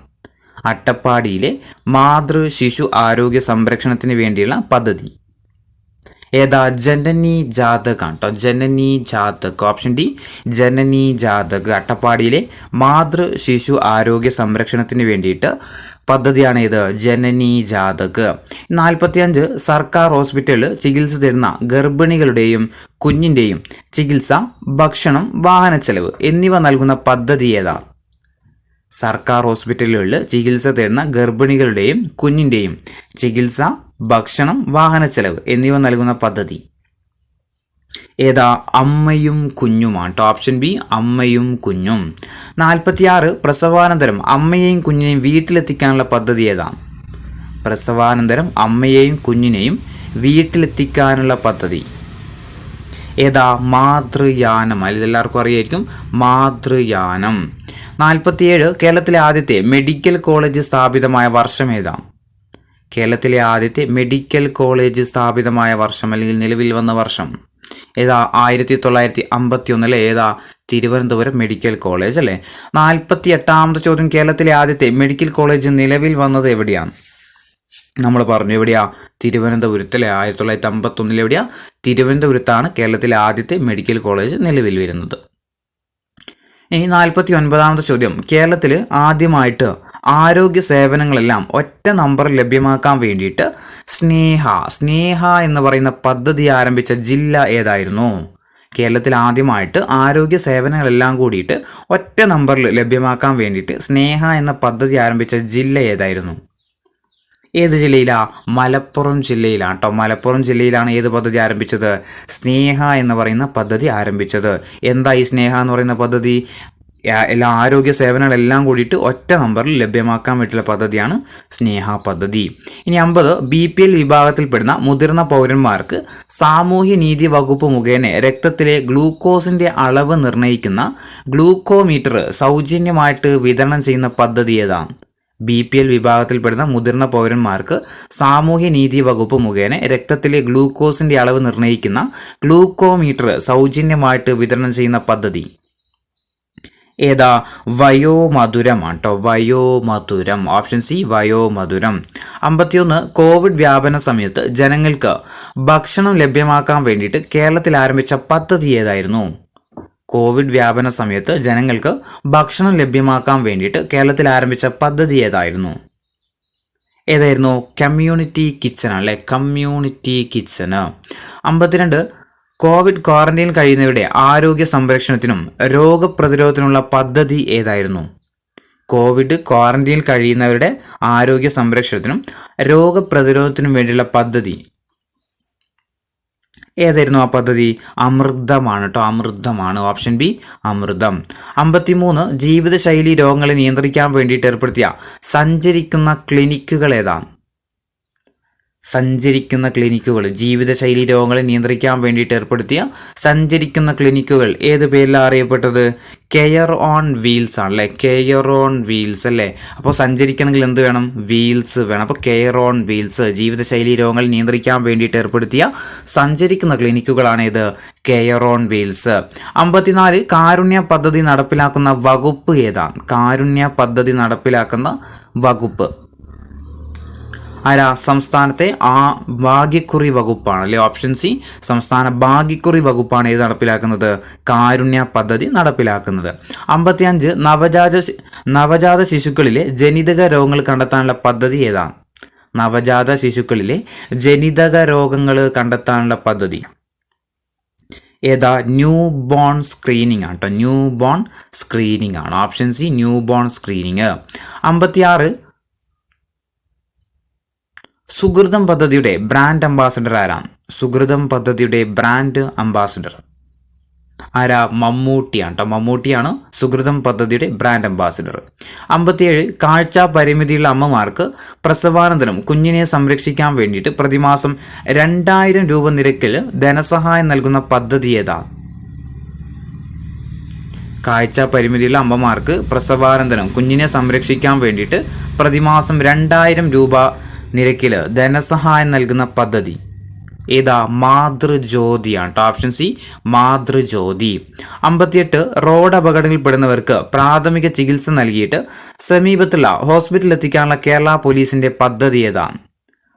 അട്ടപ്പാടിയിലെ മാതൃശിശു ആരോഗ്യ സംരക്ഷണത്തിന് വേണ്ടിയുള്ള പദ്ധതി ഏതാ? ജനനി ജാതക് ആണ് കേട്ടോ. ജനനി ജാതക്. ഓപ്ഷൻ ഡി ജനനി ജാതക്. അട്ടപ്പാടിയിലെ മാതൃ ശിശു ആരോഗ്യ സംരക്ഷണത്തിന് വേണ്ടിയിട്ട് പദ്ധതിയാണ് ഇത്, ജനനി ജാതക്. 45 സർക്കാർ ഹോസ്പിറ്റലിൽ ചികിത്സ തരുന്ന ഗർഭിണികളുടെയും കുഞ്ഞിൻ്റെയും ചികിത്സ, ഭക്ഷണം, വാഹനച്ചെലവ് എന്നിവ നൽകുന്ന പദ്ധതി ഏതാ? സർക്കാർ ഹോസ്പിറ്റലുകളിൽ ചികിത്സ തരുന്ന ഗർഭിണികളുടെയും കുഞ്ഞിൻ്റെയും ചികിത്സ, ഭക്ഷണം, വാഹനച്ചെലവ് എന്നിവ നൽകുന്ന പദ്ധതി ഏതാ? അമ്മയും കുഞ്ഞുമാണ് കേട്ടോ. ഓപ്ഷൻ ബി അമ്മയും കുഞ്ഞും. 46 പ്രസവാനന്തരം അമ്മയെയും കുഞ്ഞിനെയും വീട്ടിലെത്തിക്കാനുള്ള പദ്ധതി ഏതാ? പ്രസവാനന്തരം അമ്മയെയും കുഞ്ഞിനെയും വീട്ടിലെത്തിക്കാനുള്ള പദ്ധതി ഏതാ? മാതൃയാനം. അല്ലെങ്കിൽ എല്ലാവർക്കും അറിയായിരിക്കും, മാതൃയാനം. 47 കേരളത്തിലെ ആദ്യത്തെ മെഡിക്കൽ കോളേജ് സ്ഥാപിതമായ വർഷം ഏതാ? കേരളത്തിലെ ആദ്യത്തെ മെഡിക്കൽ കോളേജ് സ്ഥാപിതമായ വർഷം അല്ലെങ്കിൽ നിലവിൽ വന്ന വർഷം ഏതാ? 1951 ഏതാ? തിരുവനന്തപുരം മെഡിക്കൽ കോളേജ് അല്ലേ. 48ാമത്തെ ചോദ്യം, കേരളത്തിലെ ആദ്യത്തെ മെഡിക്കൽ കോളേജ് നിലവിൽ വന്നത് എവിടെയാണ്? നമ്മൾ പറഞ്ഞു എവിടെയാ? തിരുവനന്തപുരത്ത് അല്ലേ. 1951 എവിടെയാ? തിരുവനന്തപുരത്താണ് കേരളത്തിലെ ആദ്യത്തെ മെഡിക്കൽ കോളേജ് നിലവിൽ വരുന്നത്. ഇനി 49ാമത്തെ ചോദ്യം, കേരളത്തിൽ ആദ്യമായിട്ട് ആരോഗ്യ സേവനങ്ങളെല്ലാം ഒറ്റ നമ്പറിൽ ലഭ്യമാക്കാൻ വേണ്ടിയിട്ട് സ്നേഹ എന്ന് പറയുന്ന പദ്ധതി ആരംഭിച്ച ജില്ല ഏതായിരുന്നു? കേരളത്തിൽ ആദ്യമായിട്ട് ആരോഗ്യ സേവനങ്ങളെല്ലാം കൂടിയിട്ട് ഒറ്റ നമ്പറിൽ ലഭ്യമാക്കാൻ വേണ്ടിയിട്ട് സ്നേഹ എന്ന പദ്ധതി ആരംഭിച്ച ജില്ല ഏതായിരുന്നു? ഏത് ജില്ലയിലാ? മലപ്പുറം ജില്ലയിലാണ് കേട്ടോ. മലപ്പുറം ജില്ലയിലാണ് ഏത് പദ്ധതി ആരംഭിച്ചത്? സ്നേഹ എന്ന് പറയുന്ന പദ്ധതി ആരംഭിച്ചത്. എന്താ ഈ സ്നേഹ എന്ന് പറയുന്ന പദ്ധതി? എല്ലാ ആരോഗ്യ സേവനങ്ങളെല്ലാം കൂടിയിട്ട് ഒറ്റ നമ്പറിൽ ലഭ്യമാക്കാൻ വേണ്ടിയിട്ടുള്ള പദ്ധതിയാണ് സ്നേഹ പദ്ധതി. ഇനി 50 BPL വിഭാഗത്തിൽപ്പെടുന്ന മുതിർന്ന പൗരന്മാർക്ക് സാമൂഹ്യനീതി വകുപ്പ് മുഖേന രക്തത്തിലെ ഗ്ലൂക്കോസിന്റെ അളവ് നിർണ്ണയിക്കുന്ന ഗ്ലൂക്കോമീറ്റർ സൗജന്യമായിട്ട് വിതരണം ചെയ്യുന്ന പദ്ധതി ഏതാണ്? BPL വിഭാഗത്തിൽപ്പെടുന്ന മുതിർന്ന പൗരന്മാർക്ക് സാമൂഹ്യനീതി വകുപ്പ് മുഖേന രക്തത്തിലെ ഗ്ലൂക്കോസിന്റെ അളവ് നിർണ്ണയിക്കുന്ന ഗ്ലൂക്കോമീറ്റർ സൗജന്യമായിട്ട് വിതരണം ചെയ്യുന്ന പദ്ധതി ഏതാ? വയോമധുരമാണ് കേട്ടോ. Vayomadhuram. Option C Vayomadhuram. 51 Covid വ്യാപന സമയത്ത് ജനങ്ങൾക്ക് ഭക്ഷണം ലഭ്യമാക്കാൻ വേണ്ടിയിട്ട് കേരളത്തിൽ ആരംഭിച്ച പദ്ധതി ഏതായിരുന്നു? കോവിഡ് വ്യാപന സമയത്ത് ജനങ്ങൾക്ക് ഭക്ഷണം ലഭ്യമാക്കാൻ വേണ്ടിയിട്ട് കേരളത്തിൽ ആരംഭിച്ച പദ്ധതി ഏതായിരുന്നു? കമ്മ്യൂണിറ്റി കിച്ചൺ അല്ലെ. Community kitchen. 52 കോവിഡ് ക്വാറന്റൈനിൽ കഴിയുന്നവരുടെ ആരോഗ്യ സംരക്ഷണത്തിനും രോഗപ്രതിരോധത്തിനുള്ള പദ്ധതി ഏതായിരുന്നു? കോവിഡ് ക്വാറന്റൈനിൽ കഴിയുന്നവരുടെ ആരോഗ്യ സംരക്ഷണത്തിനും രോഗപ്രതിരോധത്തിനും വേണ്ടിയുള്ള പദ്ധതി ഏതായിരുന്നു? ആ പദ്ധതി അമൃതമാണ് കേട്ടോ. അമൃതമാണ്. ഓപ്ഷൻ ബി അമൃതം. 53 ജീവിതശൈലി രോഗങ്ങളെ നിയന്ത്രിക്കാൻ വേണ്ടിയിട്ട് ഏർപ്പെടുത്തിയ സഞ്ചരിക്കുന്ന ക്ലിനിക്കുകൾ ഏതാണ്? സഞ്ചരിക്കുന്ന ക്ലിനിക്കുകൾ, ജീവിതശൈലി രോഗങ്ങളെ നിയന്ത്രിക്കാൻ വേണ്ടിയിട്ട് ഏർപ്പെടുത്തിയ സഞ്ചരിക്കുന്ന ക്ലിനിക്കുകൾ ഏത് പേരിലാണ് അറിയപ്പെട്ടത്? കെയർ ഓൺ വീൽസ് ആണല്ലേ. കെയർ ഓൺ വീൽസ് അല്ലേ. അപ്പോൾ സഞ്ചരിക്കണമെങ്കിൽ എന്ത് വേണം? വീൽസ് വേണം. അപ്പോൾ കെയർ ഓൺ വീൽസ് ജീവിതശൈലി രോഗങ്ങൾ നിയന്ത്രിക്കാൻ വേണ്ടിയിട്ട് ഏർപ്പെടുത്തിയ സഞ്ചരിക്കുന്ന ക്ലിനിക്കുകളാണ് ഇത്, കെയർ ഓൺ വീൽസ്. 54 കാരുണ്യ പദ്ധതി നടപ്പിലാക്കുന്ന വകുപ്പ് ഏതാണ്? കാരുണ്യ പദ്ധതി നടപ്പിലാക്കുന്ന വകുപ്പ് ആരാ? സംസ്ഥാനത്തെ ഭാഗ്യക്കുറി വകുപ്പാണ് അല്ലെ. ഓപ്ഷൻ സി സംസ്ഥാന ഭാഗ്യക്കുറി വകുപ്പാണ് ഏത് നടപ്പിലാക്കുന്നത്? കാരുണ്യ പദ്ധതി നടപ്പിലാക്കുന്നത്. 55 നവജാത ശിശുക്കളിലെ ജനിതക രോഗങ്ങൾ കണ്ടെത്താനുള്ള പദ്ധതി ഏതാണ്? നവജാത ശിശുക്കളിലെ ജനിതക രോഗങ്ങൾ കണ്ടെത്താനുള്ള പദ്ധതി ഏതാ? ന്യൂ ബോൺ സ്ക്രീനിങ് ആണ് കേട്ടോ. ന്യൂ ബോൺ സ്ക്രീനിങ് ആണ്. Option C new born screening. 56 സുഹൃതം പദ്ധതിയുടെ ബ്രാൻഡ് അംബാസഡർ ആരാണ്? സുഹൃതം പദ്ധതിയുടെ ബ്രാൻഡ് അംബാസഡർ ആരാ? മമ്മൂട്ടിയാണ് കേട്ടോ. മമ്മൂട്ടിയാണ് സുഹൃതം പദ്ധതിയുടെ ബ്രാൻഡ് അംബാസഡർ. 57 കാഴ്ച പരിമിതിയുള്ള അമ്മമാർക്ക് പ്രസവാനന്തരം കുഞ്ഞിനെ സംരക്ഷിക്കാൻ വേണ്ടിയിട്ട് പ്രതിമാസം 2000 രൂപ നിരക്കിൽ ധനസഹായം നൽകുന്ന പദ്ധതി ഏതാണ്? കാഴ്ച പരിമിതിയുള്ള അമ്മമാർക്ക് പ്രസവാനന്തരം കുഞ്ഞിനെ സംരക്ഷിക്കാൻ വേണ്ടിയിട്ട് പ്രതിമാസം 2000 രൂപ നിരക്കിൽ ധനസഹായം നൽകുന്ന പദ്ധതി ഏതാ? മാതൃജ്യോതിയാണ് കേട്ടോ. Option C Mathrujyothi. 58 റോഡ് അപകടങ്ങളിൽപ്പെടുന്നവർക്ക് പ്രാഥമിക ചികിത്സ നൽകിയിട്ട് സമീപത്തുള്ള ഹോസ്പിറ്റലിൽ എത്തിക്കാനുള്ള കേരള പോലീസിന്റെ പദ്ധതി ഏതാണ്?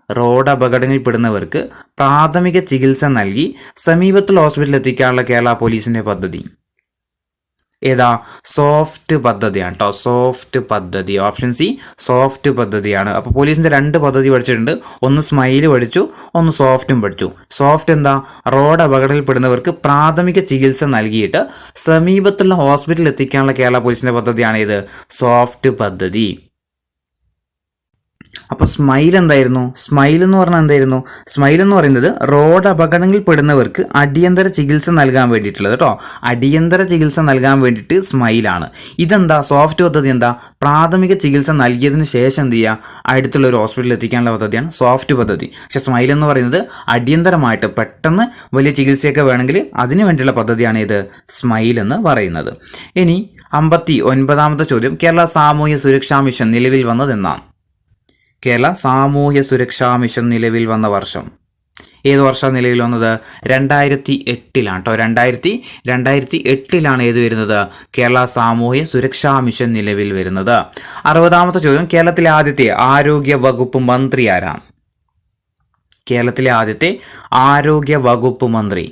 റോഡ് അപകടങ്ങളിൽപ്പെടുന്നവർക്ക് പ്രാഥമിക ചികിത്സ നൽകി സമീപത്തുള്ള ഹോസ്പിറ്റലിൽ എത്തിക്കാനുള്ള കേരള പോലീസിന്റെ പദ്ധതി? ഏതാ? സോഫ്റ്റ് പദ്ധതിയാണ് കേട്ടോ. സോഫ്റ്റ് പദ്ധതി. ഓപ്ഷൻ സി സോഫ്റ്റ് പദ്ധതിയാണ്. അപ്പോൾ പോലീസിന്റെ 2 പദ്ധതി പഠിച്ചിട്ടുണ്ട്. ഒന്ന് സ്മൈല് പഠിച്ചു, ഒന്ന് സോഫ്റ്റും പഠിച്ചു. സോഫ്റ്റ് എന്താ? റോഡ് അപകടത്തിൽപ്പെടുന്നവർക്ക് പ്രാഥമിക ചികിത്സ നൽകിയിട്ട് സമീപത്തുള്ള ഹോസ്പിറ്റലിൽ എത്തിക്കാനുള്ള കേരള പോലീസിന്റെ പദ്ധതിയാണ് ഇത് സോഫ്റ്റ് പദ്ധതി. അപ്പോൾ സ്മൈൽ എന്തായിരുന്നു? സ്മൈൽ എന്ന് പറഞ്ഞാൽ എന്തായിരുന്നു? സ്മൈൽ എന്ന് പറയുന്നത് റോഡ് അപകടങ്ങളിൽ പെടുന്നവർക്ക് അടിയന്തര ചികിത്സ നൽകാൻ വേണ്ടിയിട്ടുള്ളത് കേട്ടോ. അടിയന്തര ചികിത്സ നൽകാൻ വേണ്ടിയിട്ട് സ്മൈലാണ്. ഇതെന്താ? സോഫ്റ്റ് പദ്ധതി എന്താ? പ്രാഥമിക ചികിത്സ നൽകിയതിന് ശേഷം എന്ത് ചെയ്യുക? അടുത്തുള്ള ഒരു ഹോസ്പിറ്റലിൽ എത്തിക്കാനുള്ള പദ്ധതിയാണ് സോഫ്റ്റ് പദ്ധതി. പക്ഷേ സ്മൈൽ എന്ന് പറയുന്നത് അടിയന്തരമായിട്ട് പെട്ടെന്ന് വലിയ ചികിത്സയൊക്കെ വേണമെങ്കിൽ അതിനു വേണ്ടിയുള്ള പദ്ധതിയാണ് ഇത് സ്മൈൽ എന്ന് പറയുന്നത്. ഇനി 59ാമത്തെ ചോദ്യം, കേരള സാമൂഹ്യ സുരക്ഷാ മിഷൻ നിലവിൽ വന്നതെന്നാണ്? കേരള സാമൂഹ്യ സുരക്ഷാ മിഷൻ നിലവിൽ വന്ന വർഷം ഏത് വർഷമാണ് നിലവിൽ വന്നത്? 2008 കേട്ടോ. 2008 ഏത് വരുന്നത്? കേരള സാമൂഹ്യ സുരക്ഷാ മിഷൻ നിലവിൽ വരുന്നത്. 60ാമത്തെ ചോദ്യം, കേരളത്തിലെ ആദ്യത്തെ ആരോഗ്യ വകുപ്പ് മന്ത്രി ആരാണ്? കേരളത്തിലെ ആദ്യത്തെ ആരോഗ്യ വകുപ്പ് മന്ത്രി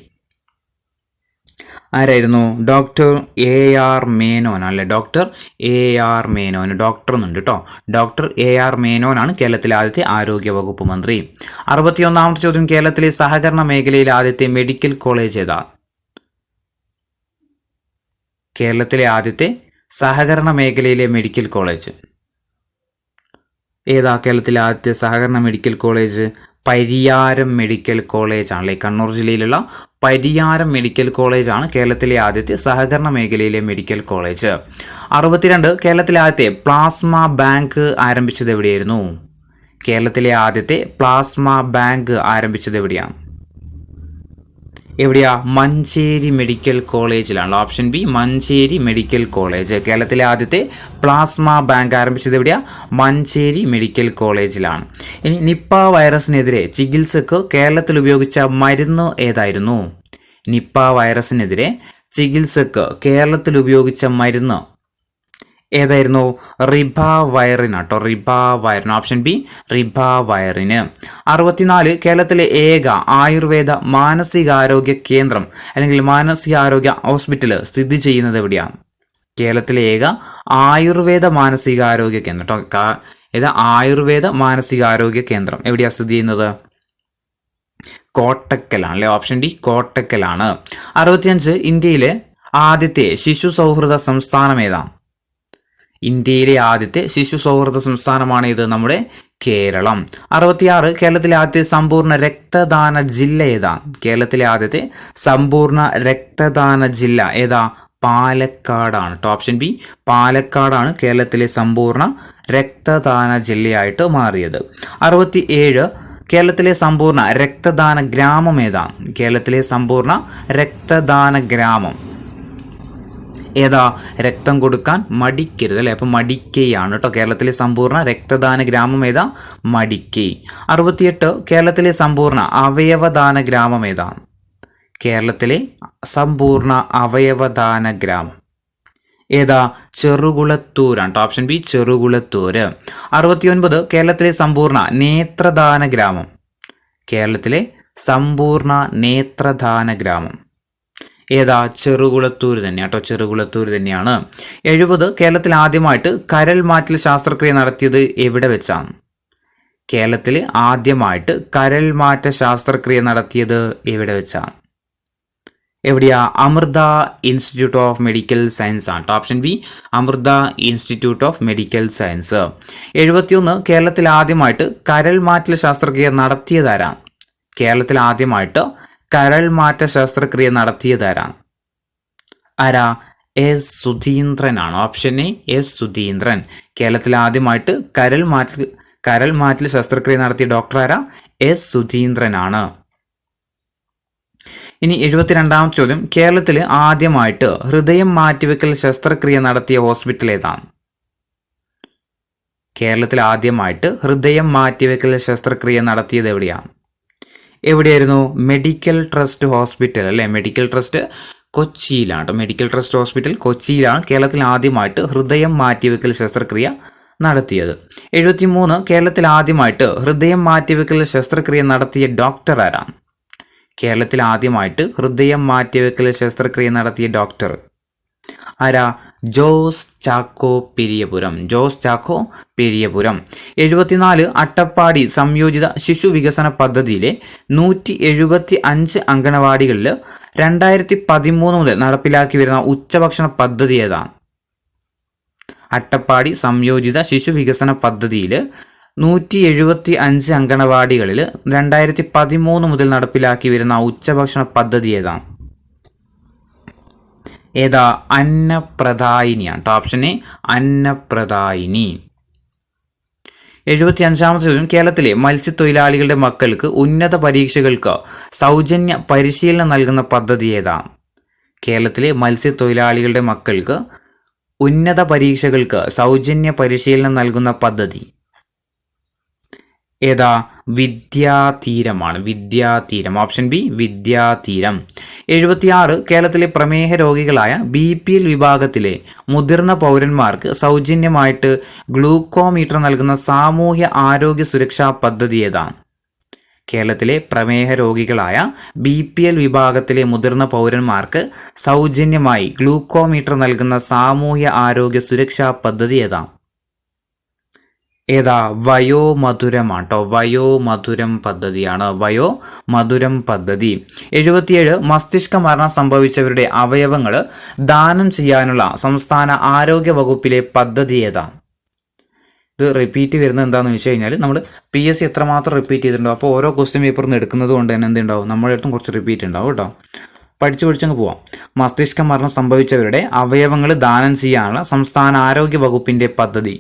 ആരായിരുന്നു? ഡോക്ടർ AR മേനോൻ അല്ലേ? Doctor AR Menon. ഡോക്ടർ എന്നുണ്ട് കേട്ടോ. ഡോക്ടർ AR മേനോനാണ് കേരളത്തിലെ ആദ്യത്തെ ആരോഗ്യ വകുപ്പ് മന്ത്രി. 61ാമത്തെ ചോദ്യം, കേരളത്തിലെ സഹകരണ മേഖലയിലെ ആദ്യത്തെ മെഡിക്കൽ കോളേജ് ഏതാ? കേരളത്തിലെ ആദ്യത്തെ സഹകരണ മേഖലയിലെ മെഡിക്കൽ കോളേജ് ഏതാ? കേരളത്തിലെ ആദ്യത്തെ സഹകരണ medical college Pariyaram medical college ആണല്ലേ. കണ്ണൂർ ജില്ലയിലുള്ള പരിയാരം മെഡിക്കൽ കോളേജാണ് കേരളത്തിലെ ആദ്യത്തെ സഹകരണ മേഖലയിലെ മെഡിക്കൽ കോളേജ്. 62, കേരളത്തിലെ ആദ്യത്തെ പ്ലാസ്മ ബാങ്ക് ആരംഭിച്ചത് എവിടെയായിരുന്നു? കേരളത്തിലെ ആദ്യത്തെ പ്ലാസ്മ ബാങ്ക് ആരംഭിച്ചത് എവിടെയാണ്? എവിടെയാ? മഞ്ചേരി മെഡിക്കൽ കോളേജിലാണ്. Option B Manjeri medical college. കേരളത്തിലെ ആദ്യത്തെ പ്ലാസ്മ ബാങ്ക് ആരംഭിച്ചത് എവിടെയാ? മഞ്ചേരി മെഡിക്കൽ കോളേജിലാണ്. ഇനി നിപ്പ വൈറസിനെതിരെ ചികിത്സക്ക് കേരളത്തിൽ ഉപയോഗിച്ച മരുന്ന് ഏതായിരുന്നു? നിപ്പ വൈറസിനെതിരെ ചികിത്സക്ക് കേരളത്തിൽ ഉപയോഗിച്ച മരുന്ന് ഏതായിരുന്നു? റിബാവൈറിൻ കേട്ടോ. റിബാവൈറിൻ. Option B റിബാവൈറിന്. 64, കേരളത്തിലെ ഏക ആയുർവേദ മാനസികാരോഗ്യ കേന്ദ്രം അല്ലെങ്കിൽ മാനസികാരോഗ്യ ഹോസ്പിറ്റൽ സ്ഥിതി ചെയ്യുന്നത് എവിടെയാണ്? കേരളത്തിലെ ഏക ആയുർവേദ മാനസികാരോഗ്യ കേന്ദ്രം കേട്ടോ. ഏതാ? ആയുർവേദ മാനസികാരോഗ്യ കേന്ദ്രം എവിടെയാണ് സ്ഥിതി ചെയ്യുന്നത്? കോട്ടക്കലാണ് അല്ലേ. Option D കോട്ടക്കലാണ്. 65, ഇന്ത്യയിലെ ആദ്യത്തെ ശിശു സൗഹൃദ സംസ്ഥാനം ഏതാണ്? ഇന്ത്യയിലെ ആദ്യത്തെ ശിശു സൗഹൃദ സംസ്ഥാനമാണ് ഇത് നമ്മുടെ കേരളം. 66, കേരളത്തിലെ ആദ്യത്തെ സമ്പൂർണ്ണ രക്തദാന ജില്ല ഏതാണ്? കേരളത്തിലെ ആദ്യത്തെ സമ്പൂർണ്ണ രക്തദാന ജില്ല ഏതാ? പാലക്കാടാണ് കേട്ടോ. ഓപ്ഷൻ ബി പാലക്കാടാണ് കേരളത്തിലെ സമ്പൂർണ്ണ രക്തദാന ജില്ലയായിട്ട് മാറിയത്. 67, കേരളത്തിലെ സമ്പൂർണ്ണ രക്തദാന ഗ്രാമം ഏതാണ്? കേരളത്തിലെ സമ്പൂർണ്ണ രക്തദാന ഗ്രാമം ഏതാ? രക്തം കൊടുക്കാൻ മടിക്കരുത് അല്ലേ. അപ്പം മടിക്കൈയാണ് കേട്ടോ. കേരളത്തിലെ സമ്പൂർണ്ണ രക്തദാന ഗ്രാമം ഏതാ? മടിക്കൈ. 68, കേരളത്തിലെ സമ്പൂർണ്ണ അവയവദാന ഗ്രാമം ഏതാണ്? കേരളത്തിലെ സമ്പൂർണ്ണ അവയവദാന ഗ്രാമം ഏതാ? ചെറുകുളത്തൂരാണ് കേട്ടോ. Option B ചെറുകുളത്തൂര്. 69, കേരളത്തിലെ സമ്പൂർണ്ണ നേത്രദാന ഗ്രാമം. കേരളത്തിലെ സമ്പൂർണ്ണ നേത്രദാന ഗ്രാമം ഏതാ? ചെറുകുളത്തൂർ തന്നെ കേട്ടോ. ചെറുകുളത്തൂർ തന്നെയാണ്. 70, കേരളത്തിൽ ആദ്യമായിട്ട് കരൾ മാറ്റൽ ശസ്ത്രക്രിയ നടത്തിയത് എവിടെ വെച്ചാണ്? കേരളത്തിൽ ആദ്യമായിട്ട് കരൾ മാറ്റ ശസ്ത്രക്രിയ നടത്തിയത് എവിടെ വെച്ചാണ്? എവിടെയാ? Amrita institute of medical science ആണ്. Option B Amrita institute of medical science. 71, കേരളത്തിൽ ആദ്യമായിട്ട് കരൾ മാറ്റൽ ശസ്ത്രക്രിയ നടത്തിയതാരാണ്? കേരളത്തിൽ ആദ്യമായിട്ട് കരൾ മാറ്റ ശസ്ത്രക്രിയ നടത്തിയതാരാണ്? ആരാ? എസ് സുധീന്ദ്രനാണ്. Option A S Sudheendran. കേരളത്തിൽ ആദ്യമായിട്ട് കരൾ മാറ്റൽ ശസ്ത്രക്രിയ നടത്തിയ ഡോക്ടർ ആരാ? എസ് സുധീന്ദ്രനാണ്. ഇനി 72ാമത്തെ ചോദ്യം, കേരളത്തിൽ ആദ്യമായിട്ട് ഹൃദയം മാറ്റിവെക്കൽ ശസ്ത്രക്രിയ നടത്തിയ ഹോസ്പിറ്റൽ ഏതാണ്? കേരളത്തിൽ ആദ്യമായിട്ട് ഹൃദയം മാറ്റിവെക്കൽ ശസ്ത്രക്രിയ നടത്തിയത് എവിടെയാണ്? എവിടെയായിരുന്നു? മെഡിക്കൽ ട്രസ്റ്റ് ഹോസ്പിറ്റൽ അല്ലേ. മെഡിക്കൽ ട്രസ്റ്റ് കൊച്ചിയിലാണ്. മെഡിക്കൽ ട്രസ്റ്റ് ഹോസ്പിറ്റൽ കൊച്ചിയിലാണ് കേരളത്തിൽ ആദ്യമായിട്ട് ഹൃദയം മാറ്റിവെക്കൽ ശസ്ത്രക്രിയ നടത്തിയത്. 73 കേരളത്തിൽ ആദ്യമായിട്ട് ഹൃദയം മാറ്റിവെക്കൽ ശസ്ത്രക്രിയ നടത്തിയ ഡോക്ടർ ആരാണ്? കേരളത്തിൽ ആദ്യമായിട്ട് ഹൃദയം മാറ്റിവെക്കൽ ശസ്ത്രക്രിയ നടത്തിയ ഡോക്ടർ ആരാ? ജോസ് ചാക്കോ പെരിയപുരം. ജോസ് ചാക്കോ പെരിയപുരം. 74 അട്ടപ്പാടി സംയോജിത ശിശു വികസന പദ്ധതിയിലെ 175 അങ്കണവാടികളിൽ 2013 മുതൽ നടപ്പിലാക്കി വരുന്ന ഉച്ചഭക്ഷണ പദ്ധതി ഏതാണ്? അട്ടപ്പാടി സംയോജിത ശിശു വികസന പദ്ധതിയിൽ 175 അങ്കണവാടികളിൽ 2013 മുതൽ നടപ്പിലാക്കി വരുന്ന ഉച്ചഭക്ഷണ പദ്ധതി ഏതാണ്? ഏതാ? അന്നപ്രദായിനിയാണ്. Option A അന്നപ്രദായിനി. 75-ാമത്തെ ചോദ്യം, കേരളത്തിലെ മത്സ്യത്തൊഴിലാളികളുടെ മക്കൾക്ക് ഉന്നത പരീക്ഷകൾക്ക് സൗജന്യ പരിശീലനം നൽകുന്ന പദ്ധതി ഏതാണ്? കേരളത്തിലെ മത്സ്യത്തൊഴിലാളികളുടെ മക്കൾക്ക് ഉന്നത പരീക്ഷകൾക്ക് സൗജന്യ പരിശീലനം നൽകുന്ന പദ്ധതി ഏതാ? വിദ്യാതീരമാണ്. വിദ്യാതീരം. Option B വിദ്യാതീരം. 76 കേരളത്തിലെ പ്രമേഹ രോഗികളായ BPL വിഭാഗത്തിലെ മുതിർന്ന പൗരന്മാർക്ക് സൗജന്യമായിട്ട് ഗ്ലൂക്കോമീറ്റർ നൽകുന്ന സാമൂഹ്യ ആരോഗ്യ സുരക്ഷാ പദ്ധതി ഏതാണ്? കേരളത്തിലെ പ്രമേഹ രോഗികളായ BPL വിഭാഗത്തിലെ മുതിർന്ന പൗരന്മാർക്ക് സൗജന്യമായി ഗ്ലൂക്കോമീറ്റർ നൽകുന്ന സാമൂഹ്യ ആരോഗ്യ സുരക്ഷാ പദ്ധതി ഏതാണ്? ഏതാ? വയോമധുരമാണ് കേട്ടോ. വയോമധുരം പദ്ധതിയാണ്. വയോമധുരം പദ്ധതി. 77 മസ്തിഷ്ക മരണം സംഭവിച്ചവരുടെ അവയവങ്ങൾ ദാനം ചെയ്യാനുള്ള സംസ്ഥാന ആരോഗ്യ വകുപ്പിലെ പദ്ധതി ഏതാണ്? ഇത് റിപ്പീറ്റ് വരുന്നത് എന്താണെന്ന് വെച്ച് കഴിഞ്ഞാൽ നമ്മൾ PSC എത്രമാത്രം റിപ്പീറ്റ് ചെയ്തിട്ടുണ്ടോ അപ്പോൾ ഓരോ ക്വസ്റ്റ്യൻ പേപ്പറിൽ നിന്ന് എടുക്കുന്നത് കൊണ്ട് തന്നെ എന്തുണ്ടാവും, നമ്മുടെ അടുത്തും കുറച്ച് റിപ്പീറ്റ് ഉണ്ടാവും കേട്ടോ. പഠിച്ചങ്ങ് പോവാം. മസ്തിഷ്ക മരണം സംഭവിച്ചവരുടെ അവയവങ്ങൾ ദാനം ചെയ്യാനുള്ള സംസ്ഥാന ആരോഗ്യ വകുപ്പിൻ്റെ പദ്ധതി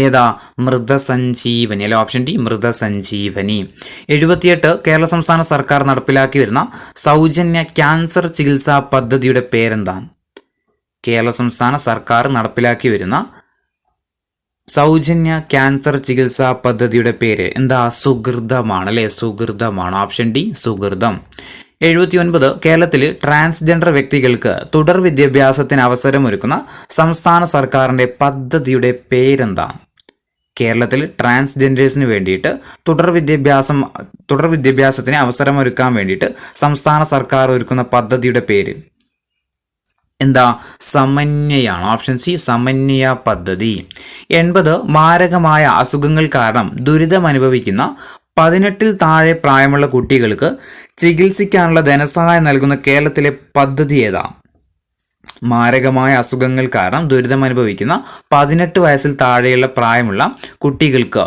ഏതാ? മൃതസഞ്ജീവനി. അല്ലെ ഓപ്ഷൻ ഡി മൃതസഞ്ജീവനി. 78 കേരള സംസ്ഥാന സർക്കാർ നടപ്പിലാക്കി വരുന്ന സൗജന്യ ക്യാൻസർ ചികിത്സാ പദ്ധതിയുടെ പേരെന്താണ്? കേരള സംസ്ഥാന സർക്കാർ നടപ്പിലാക്കി വരുന്ന സൗജന്യ ക്യാൻസർ ചികിത്സാ പദ്ധതിയുടെ പേര് എന്താ? സുഹൃതമാണ്. അല്ലെ സുഹൃതമാണ്. ഓപ്ഷൻ ഡി സുഹൃതം. 79 കേരളത്തിൽ ട്രാൻസ്ജെൻഡർ വ്യക്തികൾക്ക് തുടർ വിദ്യാഭ്യാസത്തിന് അവസരമൊരുക്കുന്ന സംസ്ഥാന സർക്കാരിൻ്റെ പദ്ധതിയുടെ പേരെന്താണ്? കേരളത്തിൽ ട്രാൻസ്ജെൻഡേഴ്സിന് വേണ്ടിയിട്ട് തുടർ വിദ്യാഭ്യാസത്തിന് അവസരമൊരുക്കാൻ വേണ്ടിയിട്ട് സംസ്ഥാന സർക്കാർ ഒരുക്കുന്ന പദ്ധതിയുടെ പേര് എന്താ? സമന്വയാണ്. ഓപ്ഷൻ സി സമന്വയ പദ്ധതി. 80 മാരകമായ അസുഖങ്ങൾ കാരണം ദുരിതമനുഭവിക്കുന്ന 18-ൽ താഴെ പ്രായമുള്ള കുട്ടികൾക്ക് ചികിത്സിക്കാനുള്ള ധനസഹായം നൽകുന്ന കേരളത്തിലെ പദ്ധതി ഏതാ? മാരകമായ അസുഖങ്ങൾ കാരണം ദുരിതമനുഭവിക്കുന്ന 18 വയസ്സിൽ താഴെയുള്ള പ്രായമുള്ള കുട്ടികൾക്ക്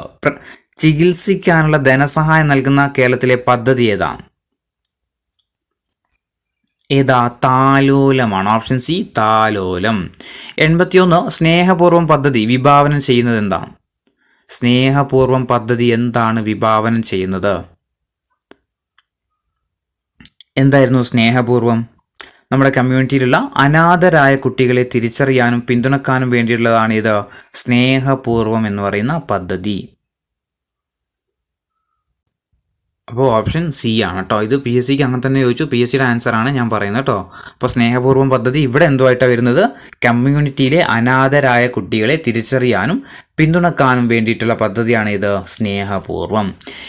ചികിത്സിക്കാനുള്ള ധനസഹായം നൽകുന്ന കേരളത്തിലെ പദ്ധതി ഏതാണ്? ഏതാ? താലോലമാണ്. ഓപ്ഷൻ സി താലോലം. 81 സ്നേഹപൂർവം പദ്ധതി വിഭാവനം ചെയ്യുന്നത് എന്താണ്? സ്നേഹപൂർവം പദ്ധതി എന്താണ് വിഭാവനം ചെയ്യുന്നത്? എന്തായിരുന്നു സ്നേഹപൂർവം? നമ്മുടെ കമ്മ്യൂണിറ്റിയിലുള്ള അനാഥരായ കുട്ടികളെ തിരിച്ചറിയാനും പിന്തുണക്കാനും വേണ്ടിയുള്ളതാണ് ഇത് സ്നേഹപൂർവം എന്ന് പറയുന്ന പദ്ധതി. അപ്പോൾ ഓപ്ഷൻ സി ആണ് കേട്ടോ. ഇത് PSCക്ക് അങ്ങനെ തന്നെ ചോദിച്ചു. PSCയുടെ ആൻസറാണ് ഞാൻ പറയുന്നത് കേട്ടോ. അപ്പോൾ സ്നേഹപൂർവ്വം പദ്ധതി ഇവിടെ എന്തുമായിട്ടാണ് വരുന്നത്? കമ്മ്യൂണിറ്റിയിലെ അനാഥരായ കുട്ടികളെ തിരിച്ചറിയാനും പിന്തുണക്കാനും വേണ്ടിയിട്ടുള്ള പദ്ധതിയാണ് ഇത് സ്നേഹപൂർവ്വം.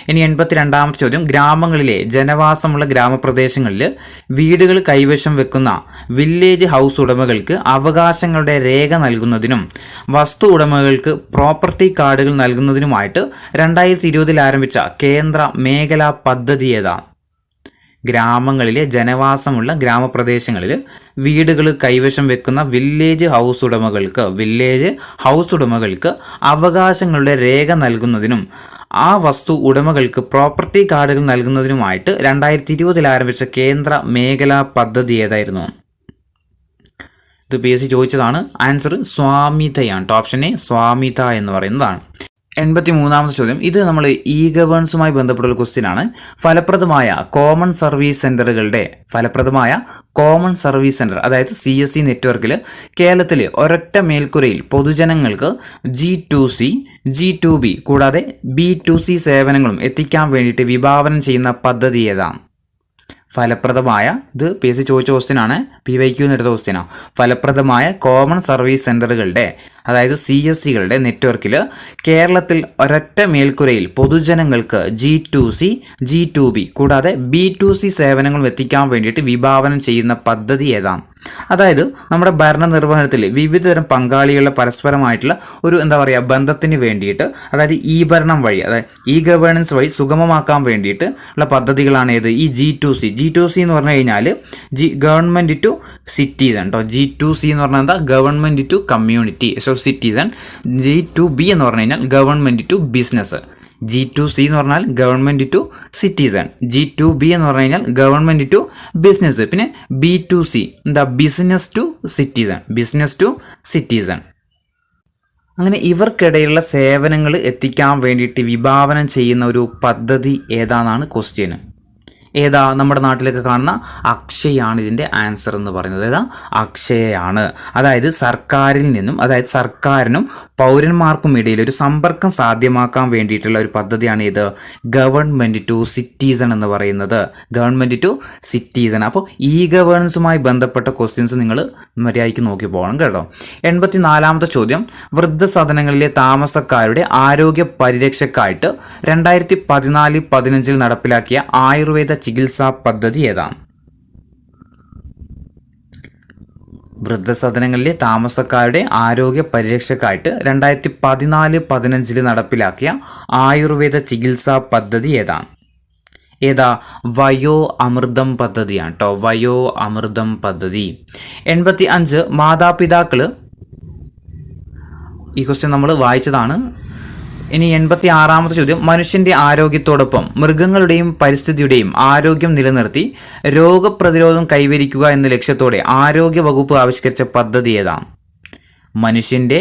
ഇനി 82-ാമത്തെ ചോദ്യം, ഗ്രാമങ്ങളിലെ ജനവാസമുള്ള ഗ്രാമപ്രദേശങ്ങളിൽ വീടുകൾ കൈവശം വെക്കുന്ന വില്ലേജ് ഹൗസ് ഉടമകൾക്ക് അവകാശങ്ങളുടെ രേഖ നൽകുന്നതിനും വസ്തു ഉടമകൾക്ക് പ്രോപ്പർട്ടി കാർഡുകൾ നൽകുന്നതിനുമായിട്ട് 2020 ആരംഭിച്ച കേന്ദ്ര മേഖലാ പദ്ധതി ഏതാണ്? ഗ്രാമങ്ങളിലെ ജനവാസമുള്ള ഗ്രാമപ്രദേശങ്ങളിൽ വീടുകൾ കൈവശം വെക്കുന്ന വില്ലേജ് ഹൗസ് ഉടമകൾക്ക് അവകാശങ്ങളുടെ രേഖ നൽകുന്നതിനും ആ വസ്തു ഉടമകൾക്ക് പ്രോപ്പർട്ടി കാർഡുകൾ നൽകുന്നതിനുമായിട്ട് 2020 ആരംഭിച്ച കേന്ദ്ര മേഖലാ പദ്ധതി ഏതായിരുന്നു? ഇത് PSC ചോദിച്ചതാണ്. ആൻസർ സ്വാമിതയാണ്. ഓപ്ഷൻ എ സ്വാമിത എന്ന് പറയുന്നതാണ്. 83-ാമത്തെ ചോദ്യം, ഇത് നമ്മൾ ഗവേണൻസുമായി ബന്ധപ്പെട്ടുള്ള ക്വസ്റ്റ്യൻ ആണ്. ഫലപ്രദമായ കോമൺ സർവീസ് സെന്റർ അതായത് CSC നെറ്റ്വർക്കിൽ കേരളത്തിൽ ഒരൊറ്റ മേൽക്കുരയിൽ പൊതുജനങ്ങൾക്ക് G2C, G2B കൂടാതെ B2C സേവനങ്ങളും എത്തിക്കാൻ വേണ്ടിയിട്ട് വിഭാവനം ചെയ്യുന്ന പദ്ധതി ഏതാണ്? ഫലപ്രദമായ, ഇത് PSC ചോദിച്ച ക്വസ്റ്റ്യൻ ആണ്, PYQ എടുത്ത ക്വസ്റ്റ്യനാണ്. ഫലപ്രദമായ കോമൺ സർവീസ് സെന്ററുകളുടെ അതായത് CSCകളുടെ നെറ്റ്വർക്കിൽ കേരളത്തിൽ ഒരൊറ്റ മേൽക്കുരയിൽ പൊതുജനങ്ങൾക്ക് G2C, G2B കൂടാതെ B2C സേവനങ്ങൾ എത്തിക്കാൻ വേണ്ടിയിട്ട് വിഭാവനം ചെയ്യുന്ന പദ്ധതി ഏതാണ്? അതായത് നമ്മുടെ ഭരണനിർവഹണത്തിൽ വിവിധതരം പങ്കാളികളുടെ പരസ്പരമായിട്ടുള്ള ഒരു ബന്ധത്തിന് വേണ്ടിയിട്ട്, അതായത് ഭരണം വഴി, അതായത് ഗവേണൻസ് വഴി സുഗമമാക്കാൻ വേണ്ടിയിട്ട് ഉള്ള പദ്ധതികളാണ് ഏത്? ഈ G2C എന്ന് പറഞ്ഞു കഴിഞ്ഞാൽ ഗവൺമെൻറ് ടു സിറ്റിസൺ കേട്ടോ. G2C എന്ന് പറഞ്ഞാൽ എന്താ? Government to community, citizen. G2B എന്ന് പറഞ്ഞു കഴിഞ്ഞാൽ ഗവൺമെൻറ് ടു ബിസിനസ്. G2C എന്ന് പറഞ്ഞാൽ ഗവൺമെൻറ് ടു സിറ്റിസൺ. G2B എന്ന് പറഞ്ഞു കഴിഞ്ഞാൽ ഗവൺമെൻറ് ടു ബിസിനസ്. പിന്നെ B2C എന്താ? Business to citizen. അങ്ങനെ ഇവർക്കിടയിലുള്ള സേവനങ്ങൾ എത്തിക്കാൻ വേണ്ടിയിട്ട് വിഭാവനം ചെയ്യുന്ന ഒരു പദ്ധതി ഏതാണെന്നാണ് ക്വസ്റ്റ്യന്. ഏതാ? നമ്മുടെ നാട്ടിലൊക്കെ കാണുന്ന അക്ഷയാണ് ഇതിൻ്റെ ആൻസർ എന്ന് പറയുന്നത്. ഏതാ? അക്ഷയയാണ്. അതായത് സർക്കാരിനും പൗരന്മാർക്കും ഇടയിൽ ഒരു സമ്പർക്കം സാധ്യമാക്കാൻ വേണ്ടിയിട്ടുള്ള ഒരു പദ്ധതിയാണ് ഇത് ഗവൺമെൻറ് ടു സിറ്റിസൺ എന്ന് പറയുന്നത്. Government to citizen. അപ്പോൾ ഗവേണൻസുമായി ബന്ധപ്പെട്ട ക്വസ്റ്റ്യൻസ് നിങ്ങൾ മര്യാദയ്ക്ക് നോക്കി പോകണം കേട്ടോ. 84ാമത്തെ ചോദ്യം, വൃദ്ധസദനങ്ങളിലെ താമസക്കാരുടെ ആരോഗ്യ പരിരക്ഷയ്ക്കായിട്ട് 2014-15 നടപ്പിലാക്കിയ ആയുർവേദ ചികിത്സാ പദ്ധതി ഏതാണ്? വൃദ്ധസദനങ്ങളിലെ താമസക്കാരുടെ ആരോഗ്യ പരിരക്ഷയ്ക്കായിട്ട് 2014-15 നടപ്പിലാക്കിയ ആയുർവേദ ചികിത്സാ പദ്ധതി ഏതാണ്? ഏതാ? വയോ അമൃതം പദ്ധതിയാണ് കേട്ടോ. വയോ അമൃതം പദ്ധതി. 85 മാതാപിതാക്കൾ. ഈ ക്വസ്റ്റ്യൻ നമ്മൾ വായിച്ചതാണ്. ഇനി 86ാമത്തെ ചോദ്യം, മനുഷ്യൻ്റെ ആരോഗ്യത്തോടൊപ്പം മൃഗങ്ങളുടെയും പരിസ്ഥിതിയുടെയും ആരോഗ്യം നിലനിർത്തി രോഗപ്രതിരോധം കൈവരിക്കുക എന്ന ലക്ഷ്യത്തോടെ ആരോഗ്യ വകുപ്പ് ആവിഷ്കരിച്ച പദ്ധതി ഏതാണ്? മനുഷ്യൻ്റെ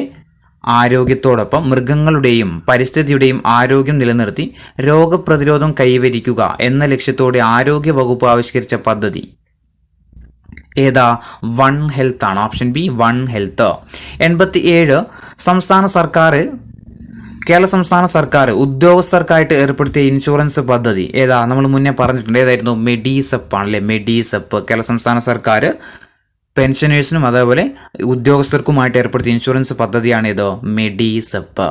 ആരോഗ്യത്തോടൊപ്പം മൃഗങ്ങളുടെയും പരിസ്ഥിതിയുടെയും ആരോഗ്യം നിലനിർത്തി രോഗപ്രതിരോധം കൈവരിക്കുക എന്ന ലക്ഷ്യത്തോടെ ആരോഗ്യ വകുപ്പ് ആവിഷ്കരിച്ച പദ്ധതി ഏതാ? വൺ ഹെൽത്ത് ആണ്. Option B, one health. 87 Kerala സംസ്ഥാന സർക്കാർ ഉദ്യോഗസ്ഥർക്കായിട്ട് ഏർപ്പെടുത്തിയ ഇൻഷുറൻസ് പദ്ധതി ഏതാ? നമ്മൾ മുന്നേ പറഞ്ഞിട്ടുണ്ട്. ഏതായിരുന്നു? മെഡിസെപ്പ് ആണല്ലേ. മെഡിസെപ്പ്. കേരള സംസ്ഥാന സർക്കാർ പെൻഷനേഴ്സിനും അതേപോലെ ഉദ്യോഗസ്ഥർക്കുമായിട്ട് ഏർപ്പെടുത്തിയ ഇൻഷുറൻസ് പദ്ധതിയാണ് ഇത് മെഡിസെപ്പ്.